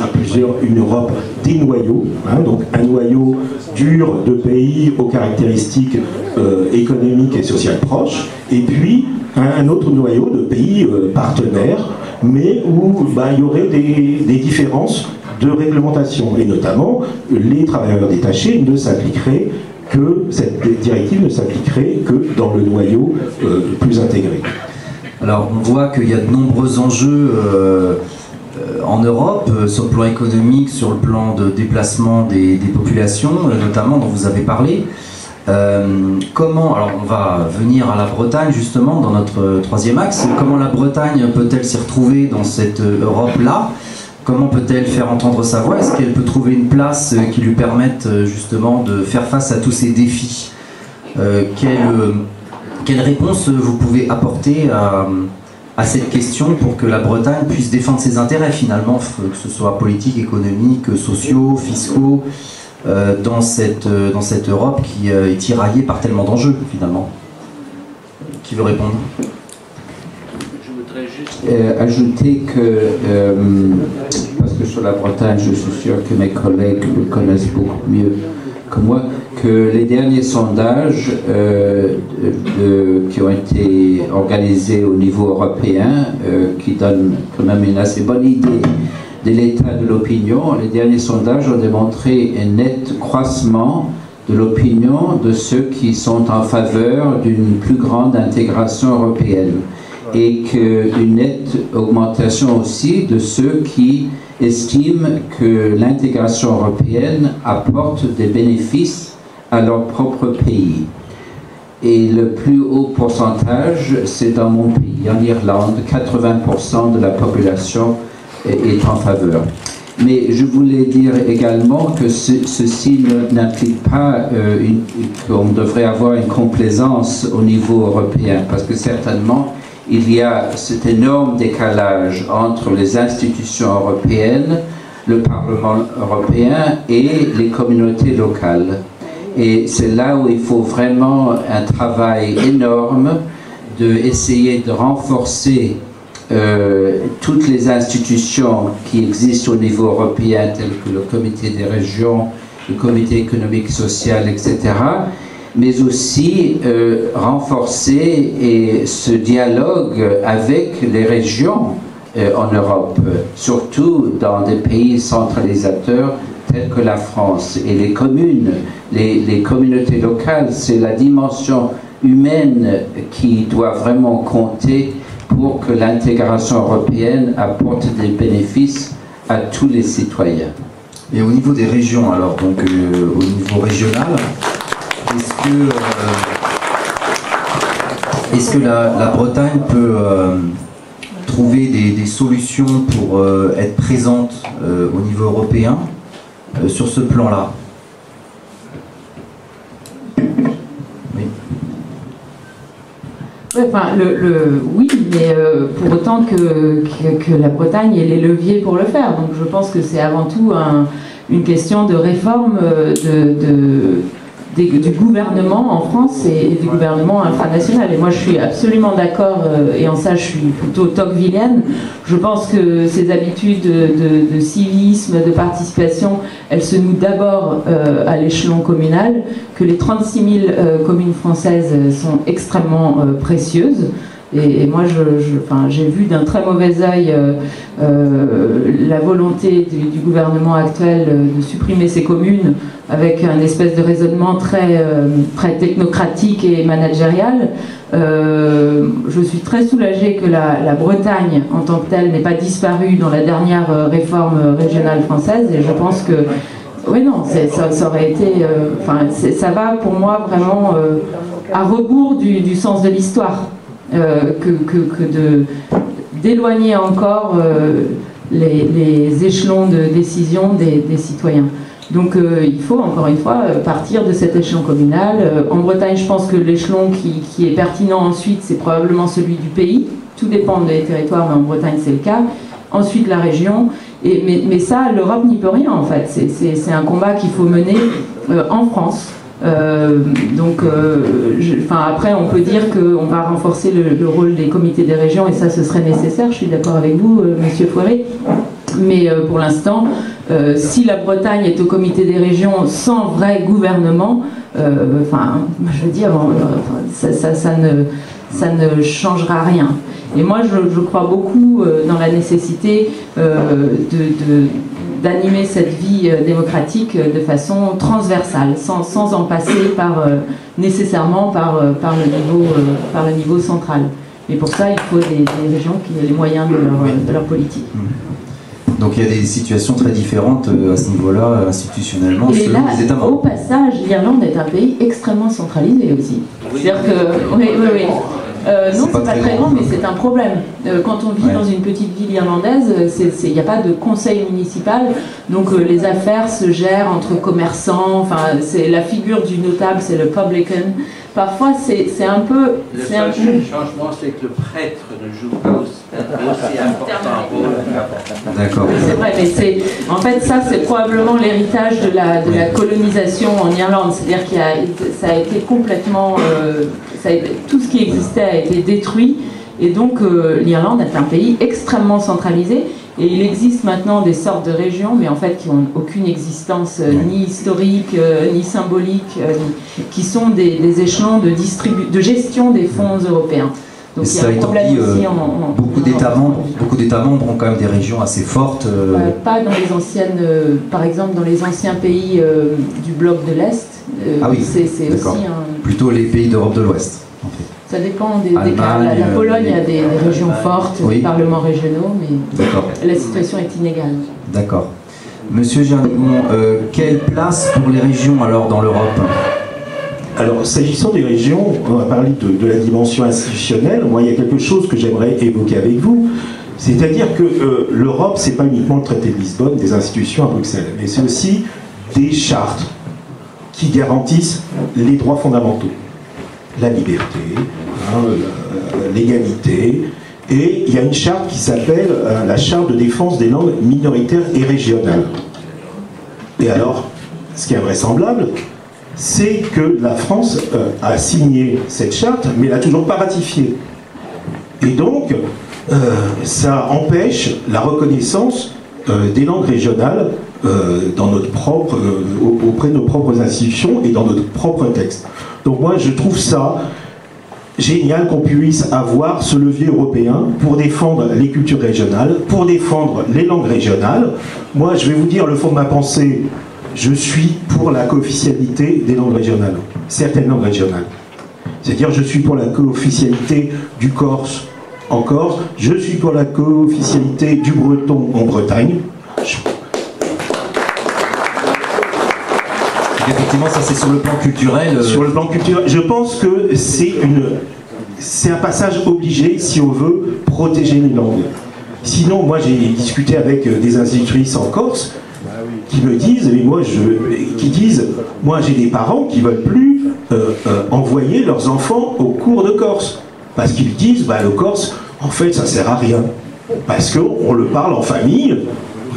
une Europe des noyaux, hein, donc un noyau dur de pays aux caractéristiques économiques et sociales proches, et puis un autre noyau de pays partenaires, mais où il y aurait des différences de réglementation, et notamment les travailleurs détachés ne s'appliqueraient que, cette directive ne s'appliquerait que dans le noyau plus intégré. Alors on voit qu'il y a de nombreux enjeux en Europe, sur le plan économique, sur le plan de déplacement des populations, notamment dont vous avez parlé. Alors on va venir à la Bretagne justement dans notre troisième axe. Comment la Bretagne peut-elle s'y retrouver dans cette Europe-là? Comment peut-elle faire entendre sa voix? Est-ce qu'elle peut trouver une place qui lui permette justement de faire face à tous ces défis? Quelle réponse vous pouvez apporter à cette question pour que la Bretagne puisse défendre ses intérêts finalement, que ce soit politiques, économiques, sociaux, fiscaux, dans cette Europe qui est tiraillée par tellement d'enjeux finalement. Qui veut répondre? Je voudrais juste ajouter que, parce que sur la Bretagne, je suis sûr que mes collègues le connaissent beaucoup mieux que moi, que les derniers sondages qui ont été organisés au niveau européen, qui donnent quand même une assez bonne idée de l'état de l'opinion, les derniers sondages ont démontré un net croissement de l'opinion de ceux qui sont en faveur d'une plus grande intégration européenne et qu'une nette augmentation aussi de ceux qui estiment que l'intégration européenne apporte des bénéfices à leur propre pays. Et le plus haut pourcentage, c'est dans mon pays, en Irlande, 80% de la population est en faveur. Mais je voulais dire également que ceci n'implique pas qu'on devrait avoir une complaisance au niveau européen, parce que certainement, il y a cet énorme décalage entre les institutions européennes, le Parlement européen et les communautés locales. Et c'est là où il faut vraiment un travail énorme d'essayer de renforcer toutes les institutions qui existent au niveau européen, telles que le comité des régions, le comité économique, social, etc., mais aussi renforcer ce dialogue avec les régions en Europe, surtout dans des pays centralisateurs tels que la France. Et les communes, les communautés locales, c'est la dimension humaine qui doit vraiment compter pour que l'intégration européenne apporte des bénéfices à tous les citoyens. Et au niveau des régions, alors, donc au niveau régional, est-ce que la Bretagne peut trouver des solutions pour être présente au niveau européen sur ce plan-là? Enfin, oui, mais pour autant que la Bretagne ait les leviers pour le faire. Donc je pense que c'est avant tout une question de réforme du gouvernement en France et du gouvernement infranational. Et moi je suis absolument d'accord, et en ça je suis plutôt tocquevillienne. Je pense que ces habitudes de civisme, de participation, elles se nouent d'abord à l'échelon communal, que les 36 000 communes françaises sont extrêmement précieuses. Et moi, j'ai vu d'un très mauvais œil la volonté du gouvernement actuel de supprimer ces communes avec un espèce de raisonnement très technocratique et managérial. Je suis très soulagée que la Bretagne, en tant que telle, n'ait pas disparu dans la dernière réforme régionale française. Et je pense que, oui, non, ça aurait été... ça va pour moi vraiment à rebours du sens de l'histoire. D'éloigner encore les échelons de décision des citoyens. Donc il faut encore une fois partir de cet échelon communal. En Bretagne, je pense que l'échelon qui est pertinent ensuite, c'est probablement celui du pays. Tout dépend des territoires, mais en Bretagne c'est le cas. Ensuite la région. Mais ça, l'Europe n'y peut rien en fait. C'est un combat qu'il faut mener en France. Après on peut dire qu'on va renforcer le rôle des comités des régions, et ça ce serait nécessaire, je suis d'accord avec vous monsieur Fouéré, mais pour l'instant si la Bretagne est au comité des régions sans vrai gouvernement, je veux dire ça ne changera rien. Et moi je crois beaucoup dans la nécessité d'animer cette vie démocratique de façon transversale, sans en passer nécessairement par le niveau central. Et pour ça, il faut des régions qui aient les moyens de leur politique. Donc il y a des situations très différentes à ce niveau-là, institutionnellement. Et là, au passage, l'Irlande est un pays extrêmement centralisé aussi. C'est-à-dire que... Oui. Non, c'est pas très grand, mais c'est un problème. Quand on vit dans une petite ville irlandaise, il n'y a pas de conseil municipal, donc les affaires se gèrent entre commerçants. Enfin, c'est la figure du notable, c'est le publican. Parfois, c'est un peu. Le seul changement, c'est que le prêtre ne joue pas aussi important rôle. D'accord. C'est vrai, mais en fait, ça, c'est probablement l'héritage de la colonisation en Irlande. C'est-à-dire ça a été complètement. Tout ce qui existait a été détruit. Et donc, l'Irlande est un pays extrêmement centralisé. Et il existe maintenant des sortes de régions, mais en fait qui n'ont aucune existence ni historique, ni symbolique, qui sont des échelons de gestion des fonds européens. Donc il y a un problème aussi beaucoup d'États membres ont quand même des régions assez fortes. Pas dans les anciennes, par exemple dans les anciens pays du bloc de l'Est. C'est aussi plutôt les pays d'Europe de l'Ouest. En fait. Ça dépend des cas. La Pologne a des régions fortes, des parlements régionaux, mais la situation est inégale. D'accord. Monsieur Girnigon, quelle place pour les régions alors dans l'Europe ? Alors, s'agissant des régions, on va parler de la dimension institutionnelle. Moi, il y a quelque chose que j'aimerais évoquer avec vous. C'est-à-dire que l'Europe, c'est pas uniquement le traité de Lisbonne, des institutions à Bruxelles, mais c'est aussi des chartes qui garantissent les droits fondamentaux. La liberté, l'égalité, et il y a une charte qui s'appelle la charte de défense des langues minoritaires et régionales. Et alors, ce qui est invraisemblable, c'est que la France a signé cette charte, mais elle n'a toujours pas ratifié. Et donc, ça empêche la reconnaissance des langues régionales dans notre auprès de nos propres institutions et dans notre propre texte. Donc moi, je trouve ça génial qu'on puisse avoir ce levier européen pour défendre les cultures régionales, pour défendre les langues régionales. Moi, je vais vous dire le fond de ma pensée, je suis pour la co-officialité des langues régionales, certaines langues régionales. C'est-à-dire, je suis pour la co-officialité du corse en Corse, je suis pour la co-officialité du breton en Bretagne. Effectivement, ça c'est sur le plan culturel. Sur le plan culturel, je pense que c'est un passage obligé si on veut protéger les langues. Sinon, moi j'ai discuté avec des institutrices en Corse qui me disent, moi j'ai des parents qui veulent plus envoyer leurs enfants au cours de Corse. Parce qu'ils disent, le Corse, en fait, ça sert à rien. Parce qu'on le parle en famille.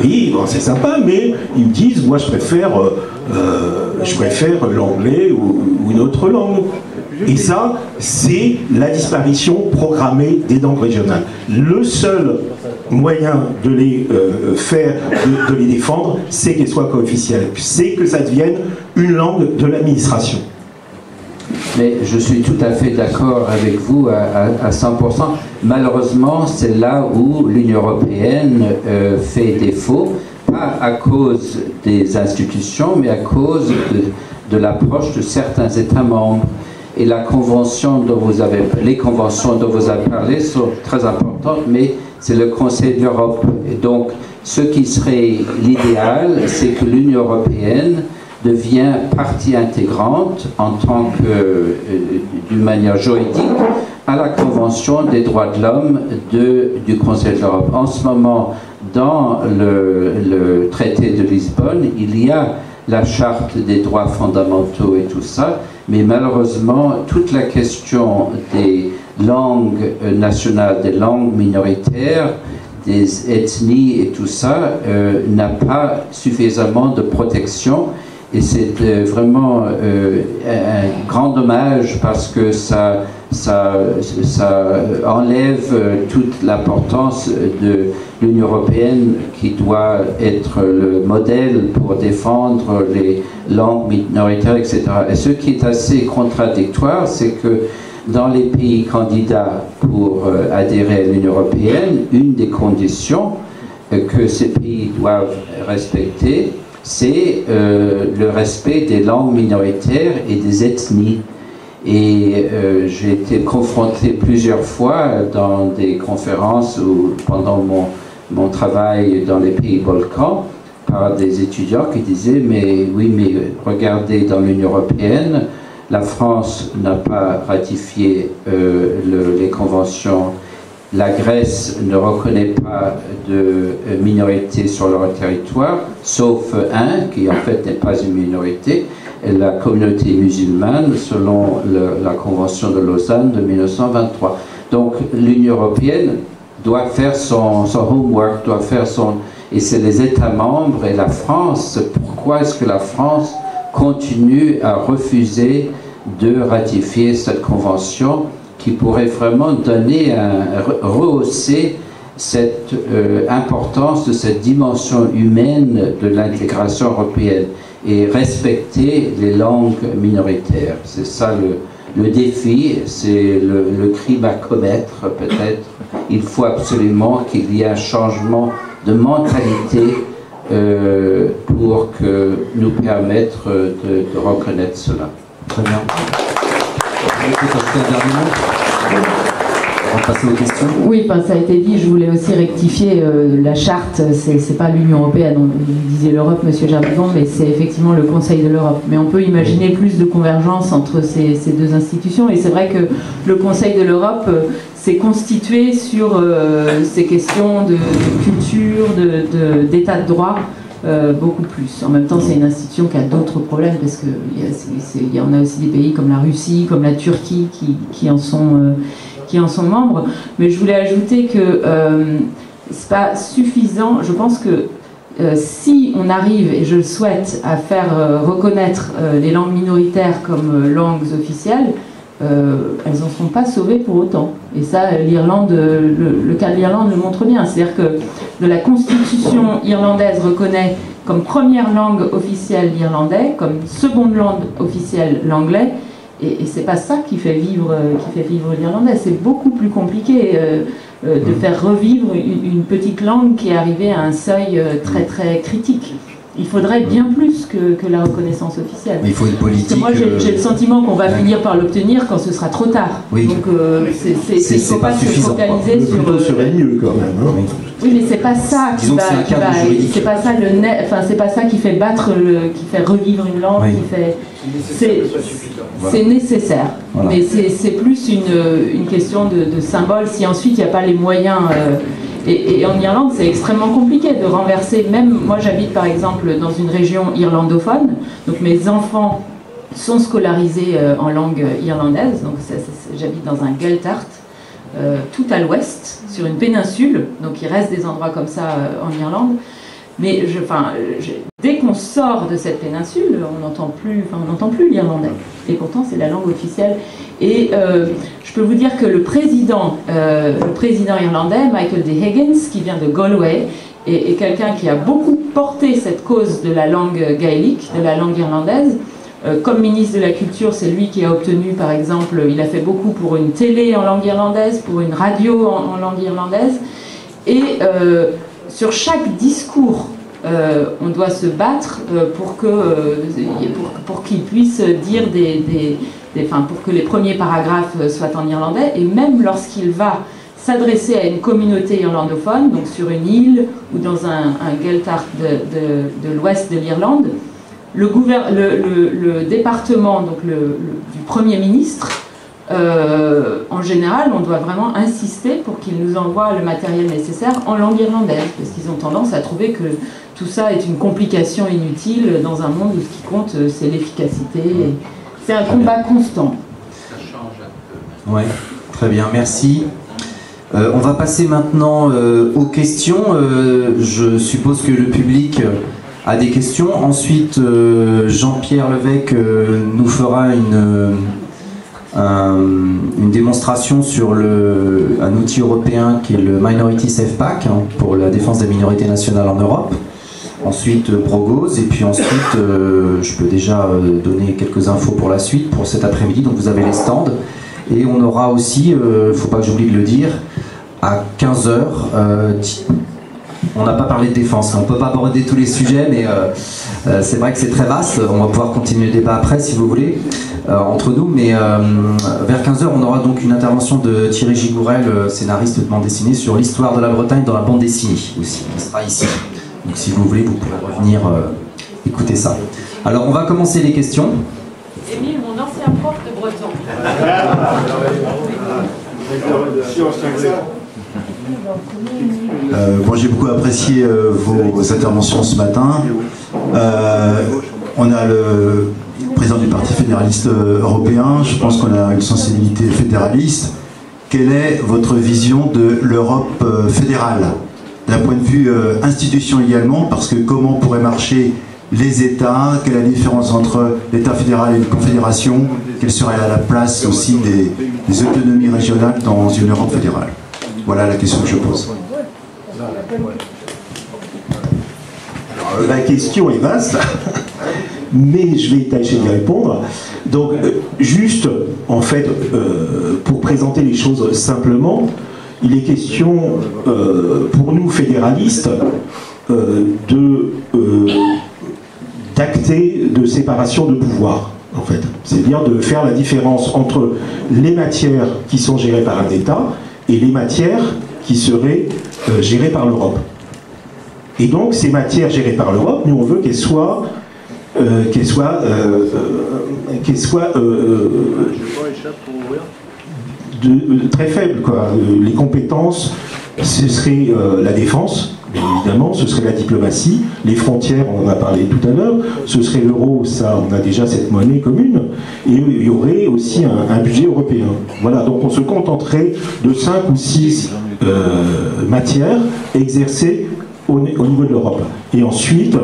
Oui, bon, c'est sympa, mais ils me disent, moi je préfère l'anglais ou une autre langue. Et ça, c'est la disparition programmée des langues régionales. Le seul moyen de les de les défendre, c'est qu'elles soient co-officielles. C'est que ça devienne une langue de l'administration. Mais je suis tout à fait d'accord avec vous à 100%. Malheureusement, c'est là où l'Union européenne fait défaut, pas à cause des institutions, mais à cause de l'approche de certains États membres. Et les conventions dont vous avez parlé sont très importantes, mais c'est le Conseil de l'Europe. Et donc, ce qui serait l'idéal, c'est que l'Union européenne devient partie intégrante en tant que, d'une manière juridique, à la Convention des droits de l'homme du Conseil de l'Europe. En ce moment, dans le traité de Lisbonne, il y a la charte des droits fondamentaux et tout ça, mais malheureusement, toute la question des langues nationales, des langues minoritaires, des ethnies et tout ça, n'a pas suffisamment de protection. Et c'est vraiment un grand dommage parce que ça enlève toute l'importance de l'Union européenne qui doit être le modèle pour défendre les langues minoritaires, etc. Et ce qui est assez contradictoire, c'est que dans les pays candidats pour adhérer à l'Union européenne, une des conditions que ces pays doivent respecter, c'est le respect des langues minoritaires et des ethnies. Et j'ai été confronté plusieurs fois dans des conférences ou pendant mon travail dans les pays Balkans par des étudiants qui disaient mais oui, mais regardez dans l'Union européenne, La France n'a pas ratifié les conventions. La Grèce ne reconnaît pas de minorité sur leur territoire, sauf un, qui en fait n'est pas une minorité, la communauté musulmane, selon la Convention de Lausanne de 1923. Donc l'Union européenne doit faire son homework, doit faire et c'est les États membres et la France. Pourquoi est-ce que la France continue à refuser de ratifier cette convention qui pourrait vraiment donner, rehausser cette importance de cette dimension humaine de l'intégration européenne et respecter les langues minoritaires? C'est ça le défi, c'est le crime à commettre peut-être. Il faut absolument qu'il y ait un changement de mentalité pour que nous permettre de reconnaître cela. Très bien. On va passer aux questions. Oui, ça a été dit, je voulais aussi rectifier la charte, c'est pas l'Union européenne, on disait l'Europe, monsieur Jardin, mais c'est effectivement le Conseil de l'Europe. Mais on peut imaginer plus de convergence entre ces deux institutions, et c'est vrai que le Conseil de l'Europe s'est constitué sur ces questions de culture, d'état de droit, beaucoup plus. En même temps, c'est une institution qui a d'autres problèmes, parce qu'il y en a aussi des pays comme la Russie, comme la Turquie, qui en sont membres. Mais je voulais ajouter que c'est pas suffisant. Je pense que si on arrive, et je le souhaite, à faire reconnaître les langues minoritaires comme langues officielles, elles n'en seront pas sauvées pour autant. Et ça, l'Irlande, le cas de l'Irlande le montre bien. C'est-à-dire que la Constitution irlandaise reconnaît comme première langue officielle l'irlandais, comme seconde langue officielle l'anglais, et c'est pas ça qui fait vivre l'irlandais. C'est beaucoup plus compliqué de faire revivre une petite langue qui est arrivée à un seuil très très critique. Il faudrait bien plus que la reconnaissance officielle. Mais il faut une politique. Parce que moi, j'ai le sentiment qu'on va finir par l'obtenir quand ce sera trop tard. Oui. Donc, il ne faut pas se focaliser sur. Plutôt serait mieux quand même. Hein. Oui, mais c'est pas ça qui Disons va. que c'est un cadre juridique. C'est pas ça c'est pas ça qui fait battre, qui fait revivre une langue, Oui. qui fait. C'est nécessaire. Voilà. Mais c'est plus une question de symbole. Si ensuite il n'y a pas les moyens. Et en Irlande, c'est extrêmement compliqué de renverser. Même moi, j'habite par exemple dans une région irlandophone, donc mes enfants sont scolarisés en langue irlandaise. Donc j'habite dans un Gaeltacht, tout à l'ouest, sur une péninsule. Donc il reste des endroits comme ça en Irlande. Mais dès qu'on sort de cette péninsule, on n'entend plus l'irlandais. Et pourtant, c'est la langue officielle. Et je peux vous dire que le président irlandais, Michael D. Higgins, qui vient de Galway, est quelqu'un qui a beaucoup porté cette cause de la langue gaélique, de la langue irlandaise. Comme ministre de la Culture, c'est lui qui a obtenu, par exemple, il a fait beaucoup pour une télé en langue irlandaise, pour une radio en langue irlandaise. Et sur chaque discours, on doit se battre pour qu'il puisse dire pour que les premiers paragraphes soient en irlandais. Et même lorsqu'il va s'adresser à une communauté irlandophone, donc sur une île ou dans un Gaeltacht de l'ouest de l'Irlande, le département donc du Premier ministre, en général, on doit vraiment insister pour qu'ils nous envoient le matériel nécessaire en langue irlandaise, parce qu'ils ont tendance à trouver que tout ça est une complication inutile dans un monde où ce qui compte, c'est l'efficacité. C'est un combat constant. Ça change un peu. Ouais, très bien, merci. On va passer maintenant aux questions. Je suppose que le public a des questions. Ensuite, Jean-Pierre Levesque nous fera une démonstration sur un outil européen qui est le Minority Safe Pack pour la défense des minorités nationales en Europe. Ensuite Brogos, et puis ensuite je peux déjà donner quelques infos pour la suite pour cet après-midi. Donc vous avez les stands, et on aura aussi, faut pas que j'oublie de le dire, à 15h, on n'a pas parlé de défense, on ne peut pas aborder tous les sujets, mais c'est vrai que c'est très vaste. On va pouvoir continuer le débat après si vous voulez, entre nous, mais vers 15h on aura donc une intervention de Thierry Gigourel, scénariste de bande dessinée, sur l'histoire de la Bretagne dans la bande dessinée aussi, qui sera ici. Donc si vous voulez, vous pourrez revenir écouter ça. Alors on va commencer les questions. Émile, mon ancien ancien prof de breton. Bon, j'ai beaucoup apprécié vos interventions ce matin. On a le président du Parti fédéraliste européen. Je pense qu'on a une sensibilité fédéraliste. Quelle est votre vision de l'Europe fédérale, d'un point de vue institution également, parce que comment pourraient marcher les États, quelle est la différence entre l'État fédéral et une confédération, quelle serait la place aussi des autonomies régionales dans une Europe fédérale? Voilà la question que je pose. Alors, la question est vaste, mais je vais tâcher d'y répondre. Donc, juste, en fait, pour présenter les choses simplement, il est question, pour nous fédéralistes, d'acter de séparation de pouvoir, en fait. C'est-à-dire de faire la différence entre les matières qui sont gérées par un État et les matières qui seraient gérées par l'Europe. Et donc, ces matières gérées par l'Europe, nous, on veut qu'elles soient très faibles, quoi. Les compétences, ce serait la défense, bien évidemment, ce serait la diplomatie, les frontières, on en a parlé tout à l'heure, ce serait l'euro, ça, on a déjà cette monnaie commune, et il y aurait aussi un budget européen. Voilà, donc on se contenterait de 5 ou 6 matières exercées au niveau de l'Europe. Et ensuite,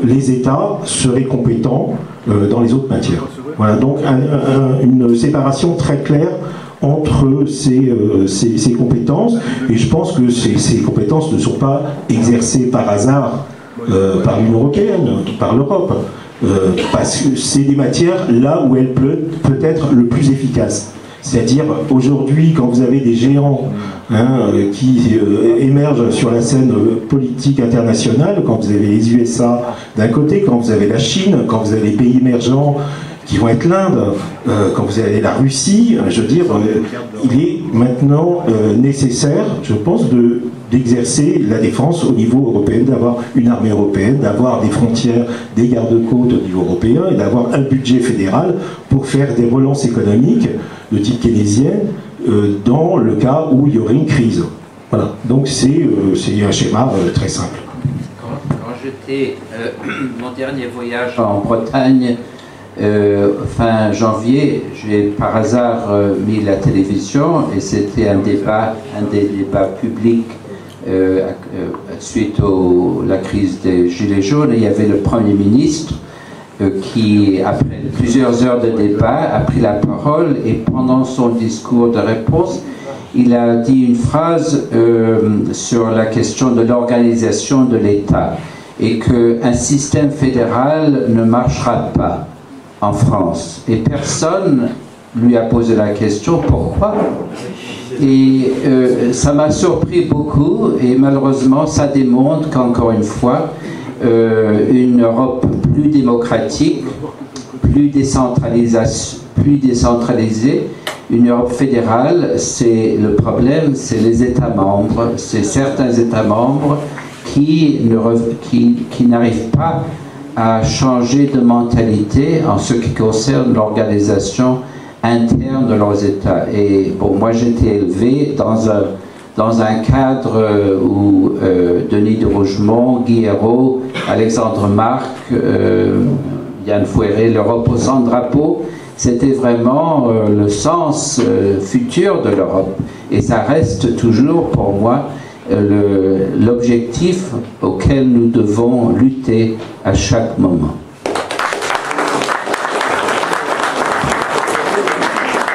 les États seraient compétents dans les autres matières. Voilà, donc une séparation très claire entre ces compétences, et je pense que ces compétences ne sont pas exercées par hasard par l'Union européenne, par l'Europe, parce que c'est des matières là où elles peuvent être le plus efficaces. C'est-à-dire, aujourd'hui, quand vous avez des géants qui émergent sur la scène politique internationale, quand vous avez les USA d'un côté, quand vous avez la Chine, quand vous avez les pays émergents qui vont être l'Inde, quand vous avez la Russie, je veux dire, il est maintenant nécessaire, je pense, d'exercer la défense au niveau européen, d'avoir une armée européenne, d'avoir des frontières, des garde-côtes au niveau européen, et d'avoir un budget fédéral pour faire des relances économiques de type keynésien dans le cas où il y aurait une crise. Voilà, donc c'est un schéma très simple. Quand j'étais mon dernier voyage en Bretagne, fin janvier, j'ai par hasard mis la télévision, et c'était un des débats publics suite à la crise des Gilets jaunes. Et il y avait le Premier ministre qui, après plusieurs heures de débat, a pris la parole, et pendant son discours de réponse, il a dit une phrase sur la question de l'organisation de l'État, et qu'un système fédéral ne marchera pas en France. Et personne lui a posé la question pourquoi. Et ça m'a surpris beaucoup, et malheureusement ça démontre qu'encore une fois une Europe plus démocratique, plus décentralisée, une Europe fédérale, c'est le problème, c'est les États membres, c'est certains États membres qui n'arrivent pas à changer de mentalité en ce qui concerne l'organisation interne de leurs États. Et bon, moi j'étais élevé dans un cadre où Denis de Rougemont, Guy Hérault, Alexandre Marc, Yann Fouéré, l'Europe au sans-drapeau, c'était vraiment le sens futur de l'Europe. Et ça reste toujours pour moi l'objectif auquel nous devons lutter à chaque moment.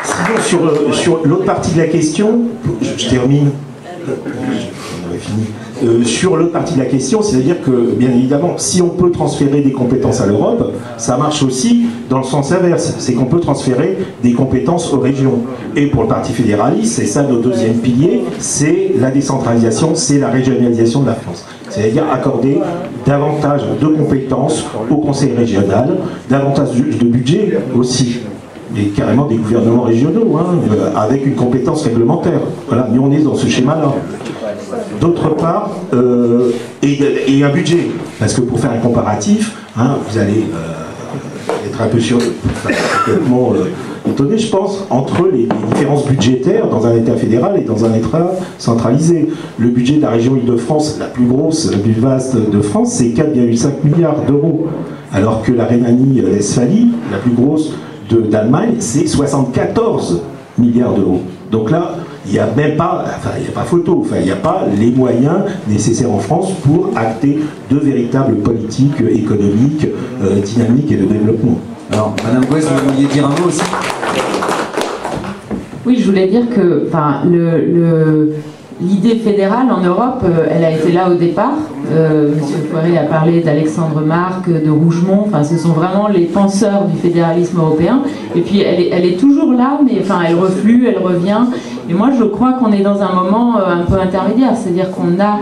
Sinon, sur l'autre partie de la question, je termine. On aurait fini. Sur l'autre partie de la question, c'est-à-dire que, bien évidemment, si on peut transférer des compétences à l'Europe, ça marche aussi dans le sens inverse. C'est qu'on peut transférer des compétences aux régions. Et pour le Parti fédéraliste, c'est ça notre deuxième pilier, c'est la décentralisation, c'est la régionalisation de la France. C'est-à-dire accorder davantage de compétences au conseil régional, davantage de budget aussi. Et carrément des gouvernements régionaux, avec une compétence réglementaire. Voilà, mais on est dans ce schéma-là. D'autre part, et un budget, parce que pour faire un comparatif, vous allez être un peu donné, je pense, entre les différences budgétaires dans un État fédéral et dans un État centralisé. Le budget de la région Île-de-France, la plus grosse, la plus vaste de France, c'est 4,5 milliards d'euros. Alors que la Rhénanie-Westphalie, la plus grosse d'Allemagne, c'est 74 milliards d'euros. Donc là, il n'y a même pas, il n'y a pas photo, il n'y a pas les moyens nécessaires en France pour acter de véritables politiques économiques, dynamiques et de développement. Alors, Madame Gouès, vous vouliez dire un mot aussi? Oui, je voulais dire que l'idée fédérale en Europe, elle a été là au départ. Monsieur Poiré a parlé d'Alexandre Marc, de Rougemont. Enfin, ce sont vraiment les penseurs du fédéralisme européen. Et puis, elle est toujours là, mais enfin, elle reflue, elle revient. Et moi, je crois qu'on est dans un moment un peu intermédiaire. C'est-à-dire qu'on a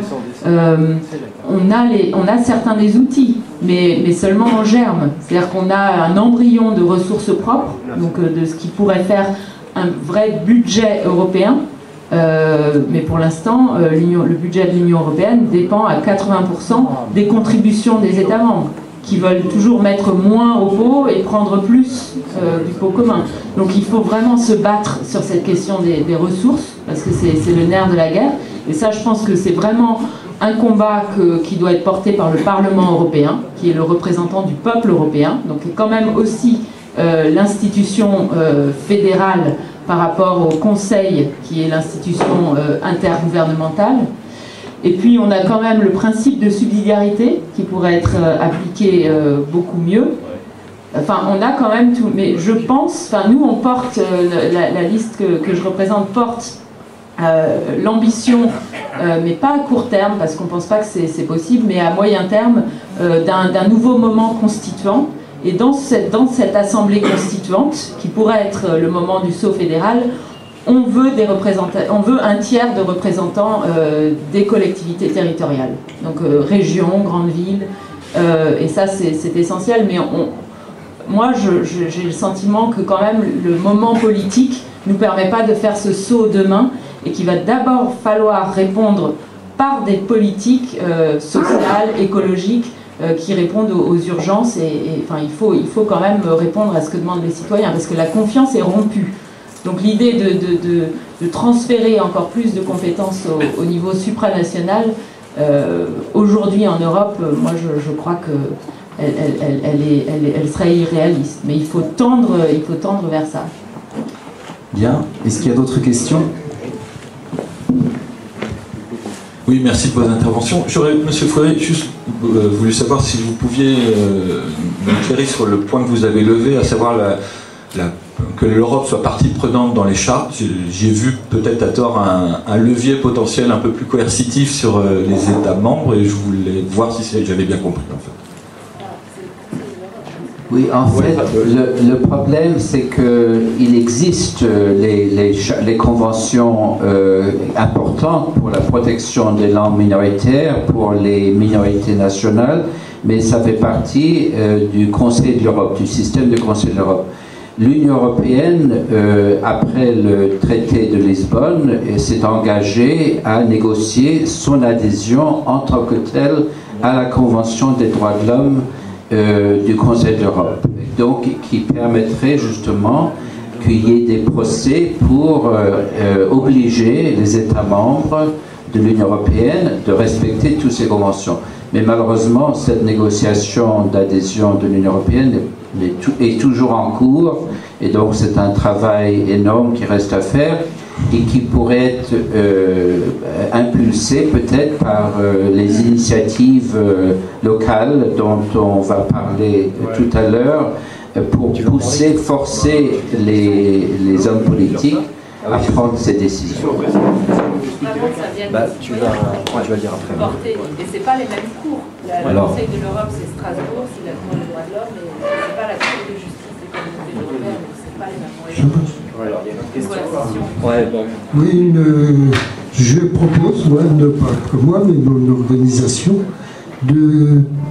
certains des outils, mais seulement en germe. C'est-à-dire qu'on a un embryon de ressources propres, donc de ce qui pourrait faire un vrai budget européen. Mais pour l'instant, le budget de l'Union européenne dépend à 80% des contributions des États membres, qui veulent toujours mettre moins au pot et prendre plus du pot commun. Donc il faut vraiment se battre sur cette question des ressources, parce que c'est le nerf de la guerre. Et ça, je pense que c'est vraiment un combat qui doit être porté par le Parlement européen, qui est le représentant du peuple européen, donc quand même aussi l'institution fédérale par rapport au Conseil, qui est l'institution intergouvernementale. Et puis on a quand même le principe de subsidiarité qui pourrait être appliqué beaucoup mieux. Enfin, on a quand même tout. Mais je pense, enfin nous on porte, la liste que je représente porte l'ambition, mais pas à court terme, parce qu'on ne pense pas que c'est possible, mais à moyen terme, d'un nouveau moment constituant. Et dans cette assemblée constituante, qui pourrait être le moment du saut fédéral, on veut un tiers de représentants des collectivités territoriales. Donc régions, grandes villes, et ça c'est essentiel, mais moi j'ai le sentiment que quand même le moment politique ne nous permet pas de faire ce saut demain, et qu'il va d'abord falloir répondre par des politiques sociales, écologiques, qui répondent aux urgences, et enfin, il faut quand même répondre à ce que demandent les citoyens, parce que la confiance est rompue. Donc l'idée de transférer encore plus de compétences au niveau supranational, aujourd'hui en Europe, moi je crois qu'elle serait irréaliste. Mais il faut tendre vers ça. Bien. Est-ce qu'il y a d'autres questions? Oui, merci pour vos interventions. J'aurais, Monsieur Fouret, juste voulu savoir si vous pouviez m'éclairer sur le point que vous avez levé, à savoir que l'Europe soit partie prenante dans les chartes. J'ai vu peut-être à tort un levier potentiel un peu plus coercitif sur les États membres, et je voulais voir si j'avais bien compris en fait. Oui, en fait, le problème, c'est qu'il existe les conventions importantes pour la protection des langues minoritaires, pour les minorités nationales, mais ça fait partie du Conseil de l'Europe, du système du Conseil de l'Europe. L'Union européenne, après le traité de Lisbonne, s'est engagée à négocier son adhésion en tant que telle à la Convention des droits de l'homme du Conseil de l'Europe, donc qui permettrait justement qu'il y ait des procès pour obliger les États membres de l'Union européenne de respecter toutes ces conventions. Mais malheureusement, cette négociation d'adhésion de l'Union européenne est toujours en cours, et donc c'est un travail énorme qui reste à faire, et qui pourrait être impulsé peut-être par les initiatives locales dont on va parler tout à l'heure, pour forcer les hommes politiques à prendre ces décisions. Bah, tu vas dire après. Et c'est pas les mêmes cours. Le Conseil de l'Europe, c'est Strasbourg, c'est la Cour des droits de l'homme, mais c'est pas la Cour de justice des communautés européennes, c'est pas les mêmes moyens. Alors, il y a une autre question. Oui, je propose, moi, pas que moi, mais mon organisation,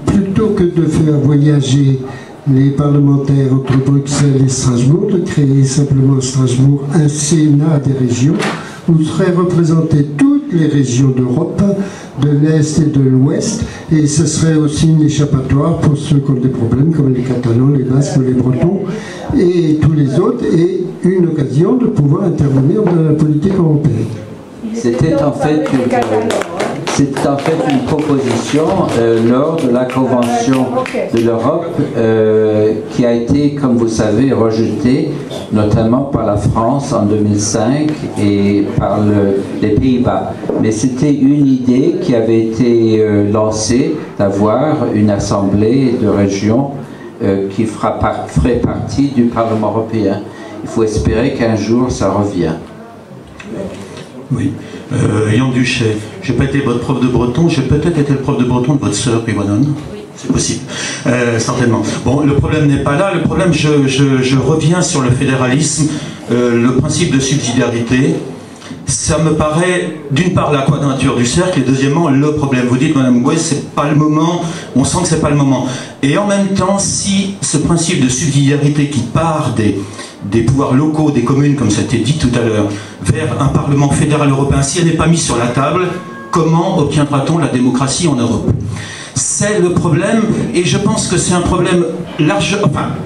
plutôt que de faire voyager les parlementaires entre Bruxelles et Strasbourg, de créer simplement à Strasbourg un Sénat des régions où seraient représentées toutes les régions d'Europe, de l'Est et de l'Ouest, et ce serait aussi une échappatoire pour ceux qui ont des problèmes comme les Catalans, les Basques ou les Bretons, et tous les autres aient une occasion de pouvoir intervenir dans la politique européenne. C'était en fait une proposition lors de la Convention de l'Europe qui a été, comme vous savez, rejetée notamment par la France en 2005 et par les Pays-Bas. Mais c'était une idée qui avait été lancée d'avoir une assemblée de régions qui ferait partie du Parlement européen. Il faut espérer qu'un jour ça revienne. Oui. Yann Duchet, j'ai pas été votre prof de breton, j'ai peut-être été le prof de breton de votre sœur, Yvonne. C'est possible, certainement. Bon, le problème n'est pas là, le problème, je reviens sur le fédéralisme, le principe de subsidiarité. Ça me paraît, d'une part, la quadrature du cercle, et deuxièmement, le problème. Vous dites, Madame Gouès, c'est pas le moment, on sent que c'est pas le moment. Et en même temps, si ce principe de subsidiarité qui part des pouvoirs locaux, des communes, comme ça a été dit tout à l'heure, vers un Parlement fédéral européen, si elle n'est pas mise sur la table, comment obtiendra-t-on la démocratie en Europe? C'est le problème, et je pense que c'est un problème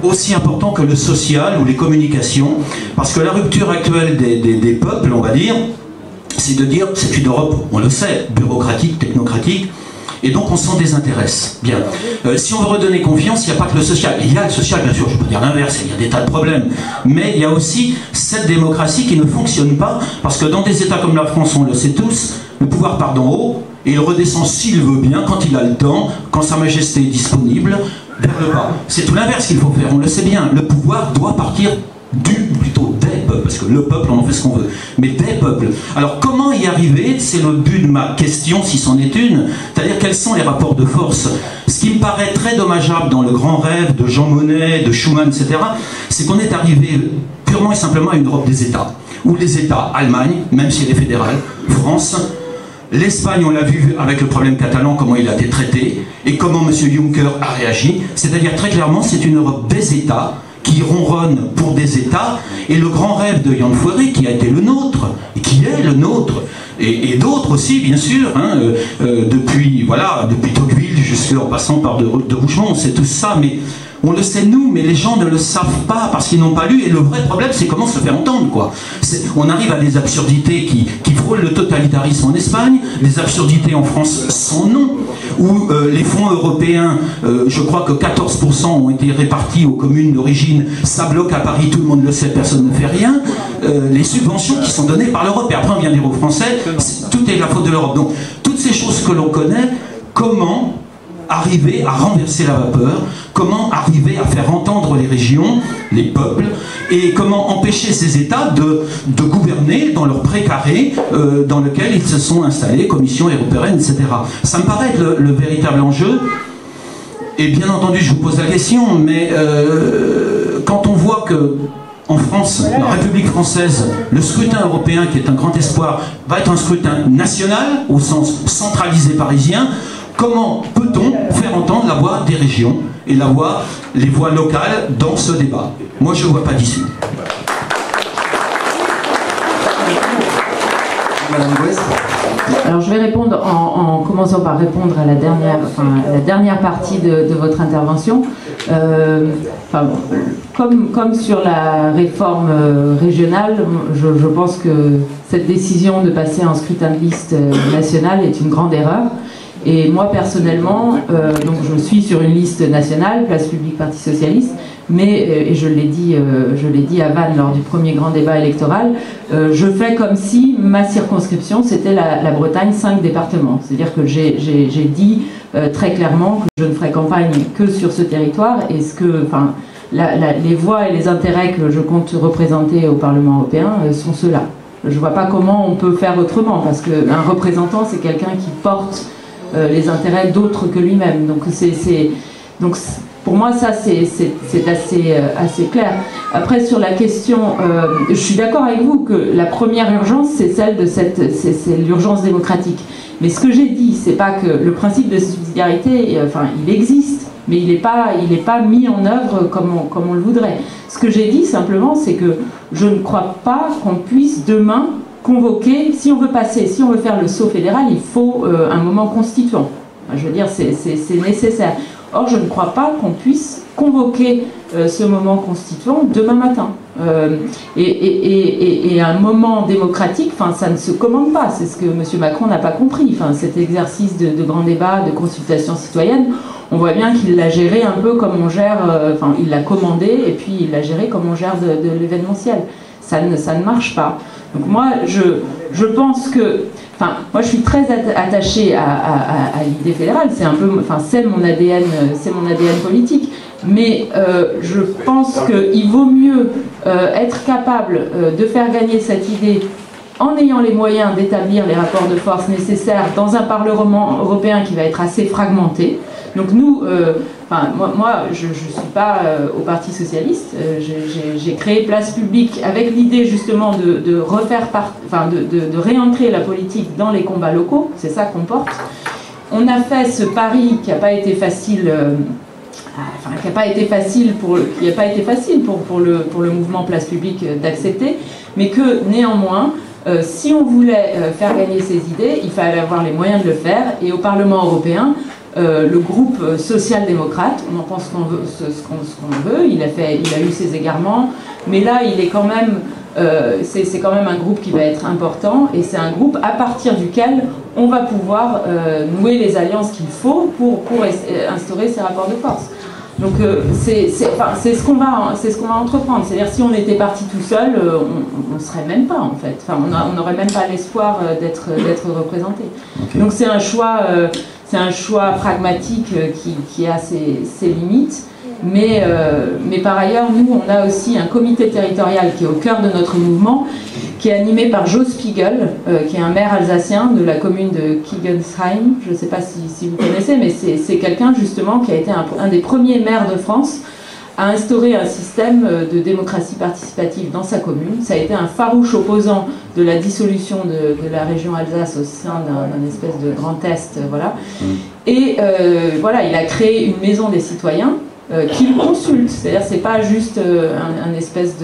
aussi important que le social ou les communications, parce que la rupture actuelle des peuples, on va dire, c'est de dire, c'est une Europe, on le sait, bureaucratique, technocratique, et donc on s'en désintéresse. Bien. Si on veut redonner confiance, il n'y a pas que le social. Il y a le social, bien sûr, je ne peux pas dire l'inverse, il y a des tas de problèmes. Mais il y a aussi cette démocratie qui ne fonctionne pas, parce que dans des États comme la France, on le sait tous, le pouvoir part d'en haut, et il redescend s'il veut bien, quand il a le temps, quand Sa Majesté est disponible, vers le bas. C'est tout l'inverse qu'il faut faire, on le sait bien. Le pouvoir doit partir plutôt des peuples, parce que le peuple, on en fait ce qu'on veut, mais des peuples. Alors comment y arriver? C'est le but de ma question, si c'en est une, c'est-à-dire quels sont les rapports de force. Ce qui me paraît très dommageable dans le grand rêve de Jean Monnet, de Schuman, etc., c'est qu'on est arrivé purement et simplement à une Europe des États, où les États, Allemagne, même si elle est fédérale, France, l'Espagne, on l'a vu avec le problème catalan, comment il a été traité, et comment M. Juncker a réagi, c'est-à-dire très clairement, c'est une Europe des États, qui ronronne pour des États, et le grand rêve de Yann Fouéré, qui a été le nôtre, et qui est le nôtre, et d'autres aussi, bien sûr, hein, depuis Tocqueville jusqu'en passant par de Rougemont, on sait tout ça, mais on le sait nous, mais les gens ne le savent pas parce qu'ils n'ont pas lu, et le vrai problème, c'est comment se faire entendre, quoi. On arrive à des absurdités qui frôlent le totalitarisme en Espagne, des absurdités en France sans nom, où les fonds européens, je crois que 14% ont été répartis aux communes d'origine, ça bloque à Paris, tout le monde le sait, personne ne fait rien, les subventions qui sont données par l'Europe, et après on vient dire aux Français, tout est la faute de l'Europe. Donc, toutes ces choses que l'on connaît, comment arriver à renverser la vapeur, comment arriver à faire entendre les régions, les peuples, et comment empêcher ces États de gouverner dans leur précaré dans lequel ils se sont installés, Commission européenne, etc. Ça me paraît être le véritable enjeu. Et bien entendu, je vous pose la question, mais quand on voit que en France, la République française, le scrutin européen, qui est un grand espoir, va être un scrutin national, au sens centralisé parisien, comment peut-on faire entendre la voix des régions et les voix locales dans ce débat? Moi, je ne vois pas d'issue. Madame Gouès. Alors, je vais répondre en commençant par répondre à la dernière partie de votre intervention. Comme sur la réforme régionale, je pense que cette décision de passer en scrutin de liste national est une grande erreur. Et moi personnellement, donc je suis sur une liste nationale, Place Publique Parti Socialiste, mais, et je l'ai dit à Vannes lors du premier grand débat électoral, je fais comme si ma circonscription c'était la Bretagne, 5 départements. C'est-à-dire que j'ai dit très clairement que je ne ferai campagne que sur ce territoire, et les voix et les intérêts que je compte représenter au Parlement européen sont ceux-là. Je ne vois pas comment on peut faire autrement, parce qu'un représentant c'est quelqu'un qui porte les intérêts d'autres que lui-même. Donc pour moi ça c'est assez clair. Après sur la question, je suis d'accord avec vous que la première urgence c'est celle de c'est l'urgence démocratique. Mais ce que j'ai dit, c'est pas que le principe de subsidiarité, il existe, mais il n'est pas mis en œuvre comme on le voudrait. Ce que j'ai dit simplement, c'est que je ne crois pas qu'on puisse demain convoquer, si on veut faire le saut fédéral, il faut un moment constituant. Je veux dire, c'est nécessaire. Or, je ne crois pas qu'on puisse convoquer ce moment constituant demain matin. Et un moment démocratique, ça ne se commande pas, c'est ce que M. Macron n'a pas compris. Cet exercice de grand débat, de consultation citoyenne, on voit bien qu'il l'a géré un peu comme on gère, il l'a commandé et puis il l'a géré comme on gère de l'événementiel. Ça ne marche pas. Donc moi, je pense que, moi je suis très attachée à l'idée fédérale, c'est un peu, c'est mon ADN politique. Mais je pense qu'il vaut mieux être capable de faire gagner cette idée en ayant les moyens d'établir les rapports de force nécessaires dans un Parlement européen qui va être assez fragmenté. Donc nous, moi je ne suis pas au Parti Socialiste, j'ai créé Place Publique avec l'idée justement de refaire de réancrer la politique dans les combats locaux, c'est ça qu'on porte. On a fait ce pari qui n'a pas été facile... qui n'a pas été facile pour le mouvement Place Publique d'accepter, mais que néanmoins, si on voulait faire gagner ces idées, il fallait avoir les moyens de le faire. Et au Parlement européen, le groupe social-démocrate, on en pense ce qu'on veut, il a eu ses égarements, mais là il est quand même, c'est quand même un groupe qui va être important, et c'est un groupe à partir duquel on va pouvoir nouer les alliances qu'il faut pour instaurer ces rapports de force. Donc c'est ce qu'on va entreprendre. C'est-à-dire si on était parti tout seul, on ne serait même pas en fait. On n'aurait même pas l'espoir d'être représenté. Okay. Donc c'est un choix pragmatique qui a ses limites. Mais par ailleurs, nous, on a aussi un comité territorial qui est au cœur de notre mouvement, qui est animé par Jo Spiegel, qui est un maire alsacien de la commune de Kigelsheim. Je ne sais pas si vous connaissez, mais c'est quelqu'un justement qui a été un des premiers maires de France à instaurer un système de démocratie participative dans sa commune. Ça a été un farouche opposant de la dissolution de la région Alsace au sein d'un espèce de Grand Est, voilà. Et voilà, il a créé une maison des citoyens qu'il consulte, c'est-à-dire c'est pas juste un espèce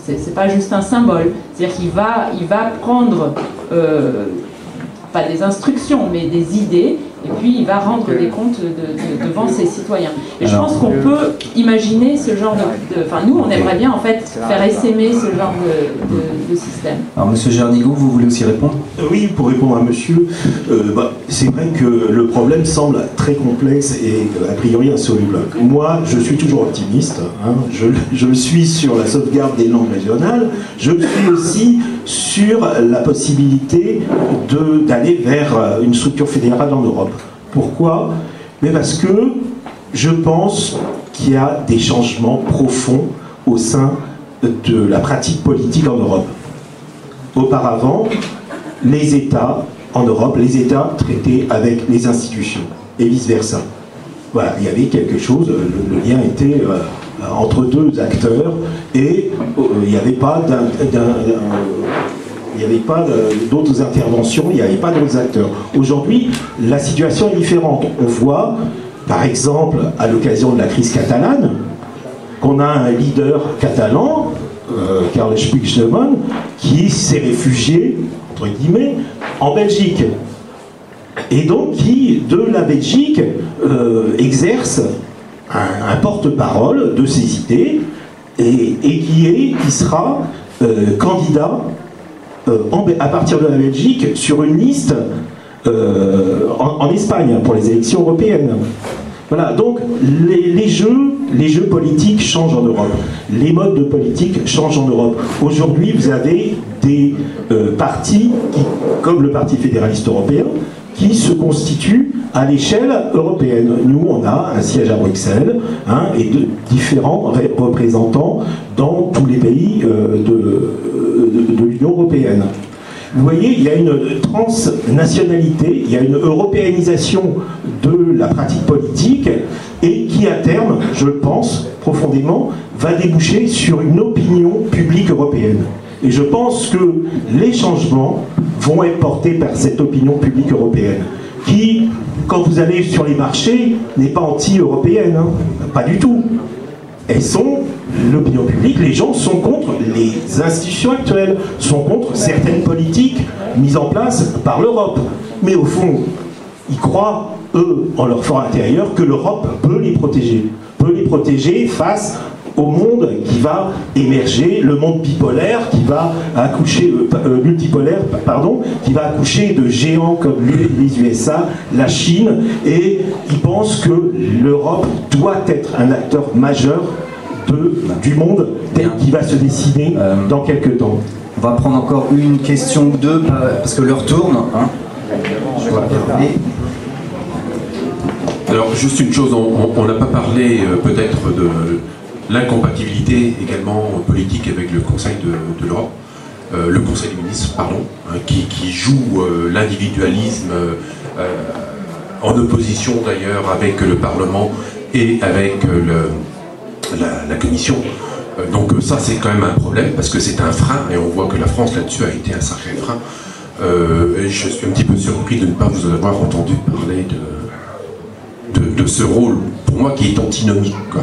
c'est pas juste un symbole, c'est-à-dire qu'il va prendre pas des instructions mais des idées et puis il va rendre des comptes devant ses citoyens. Et je pense qu'on peut imaginer ce genre nous on aimerait bien en fait faire essaimer ce genre de système. Alors Monsieur Jernigaud, vous voulez aussi répondre? Oui, pour répondre à monsieur, c'est vrai que le problème semble très complexe et a priori insoluble. Moi, je suis toujours optimiste, hein. Je le suis sur la sauvegarde des langues régionales, je le suis aussi sur la possibilité d'aller vers une structure fédérale en Europe. Pourquoi? Mais parce que je pense qu'il y a des changements profonds au sein de la pratique politique en Europe. Auparavant, les États en Europe, les États traitaient avec les institutions et vice-versa. Voilà, il y avait quelque chose, le lien était entre deux acteurs et il n'y avait pas d'autres interventions, il n'y avait pas d'autres acteurs. Aujourd'hui, la situation est différente. On voit, par exemple, à l'occasion de la crise catalane, qu'on a un leader catalan, Carles Puigdemont, qui s'est réfugié, entre guillemets, en Belgique. Et donc qui, de la Belgique, exerce un porte-parole de ses idées et qui sera candidat à partir de la Belgique sur une liste en Espagne pour les élections européennes. Voilà, donc les jeux politiques changent en Europe. Les modes de politique changent en Europe. Aujourd'hui, vous avez des partis, comme le Parti fédéraliste européen, qui se constituent à l'échelle européenne. Nous, on a un siège à Bruxelles et de différents représentants dans tous les pays de l'Union européenne. Vous voyez, il y a une transnationalité, il y a une européanisation de la pratique politique et qui, à terme, je pense profondément, va déboucher sur une opinion publique européenne. Et je pense que les changements vont être portés par cette opinion publique européenne, qui, quand vous allez sur les marchés, n'est pas anti-européenne, hein, pas du tout. Elles sont, l'opinion publique, les gens sont contre les institutions actuelles, sont contre certaines politiques mises en place par l'Europe. Mais au fond, ils croient, eux, en leur fort intérieur, que l'Europe peut les protéger. peut les protéger face au monde qui va émerger, le monde bipolaire qui va accoucher, multipolaire, pardon, qui va accoucher de géants comme les USA, la Chine, et il pense que l'Europe doit être un acteur majeur du monde tel qu'il va se dessiner dans quelques temps. On va prendre encore une question ou deux, parce que l'heure tourne. Hein. Alors, juste une chose, on n'a pas parlé peut-être de l'incompatibilité également politique avec le Conseil de l'Europe, le Conseil des ministres, pardon, hein, qui joue l'individualisme en opposition d'ailleurs avec le Parlement et avec la Commission. Donc ça c'est quand même un problème parce que c'est un frein et on voit que la France là-dessus a été un sacré frein. Et je suis un petit peu surpris de ne pas vous avoir entendu parler de ce rôle, pour moi, qui est antinomique, quoi.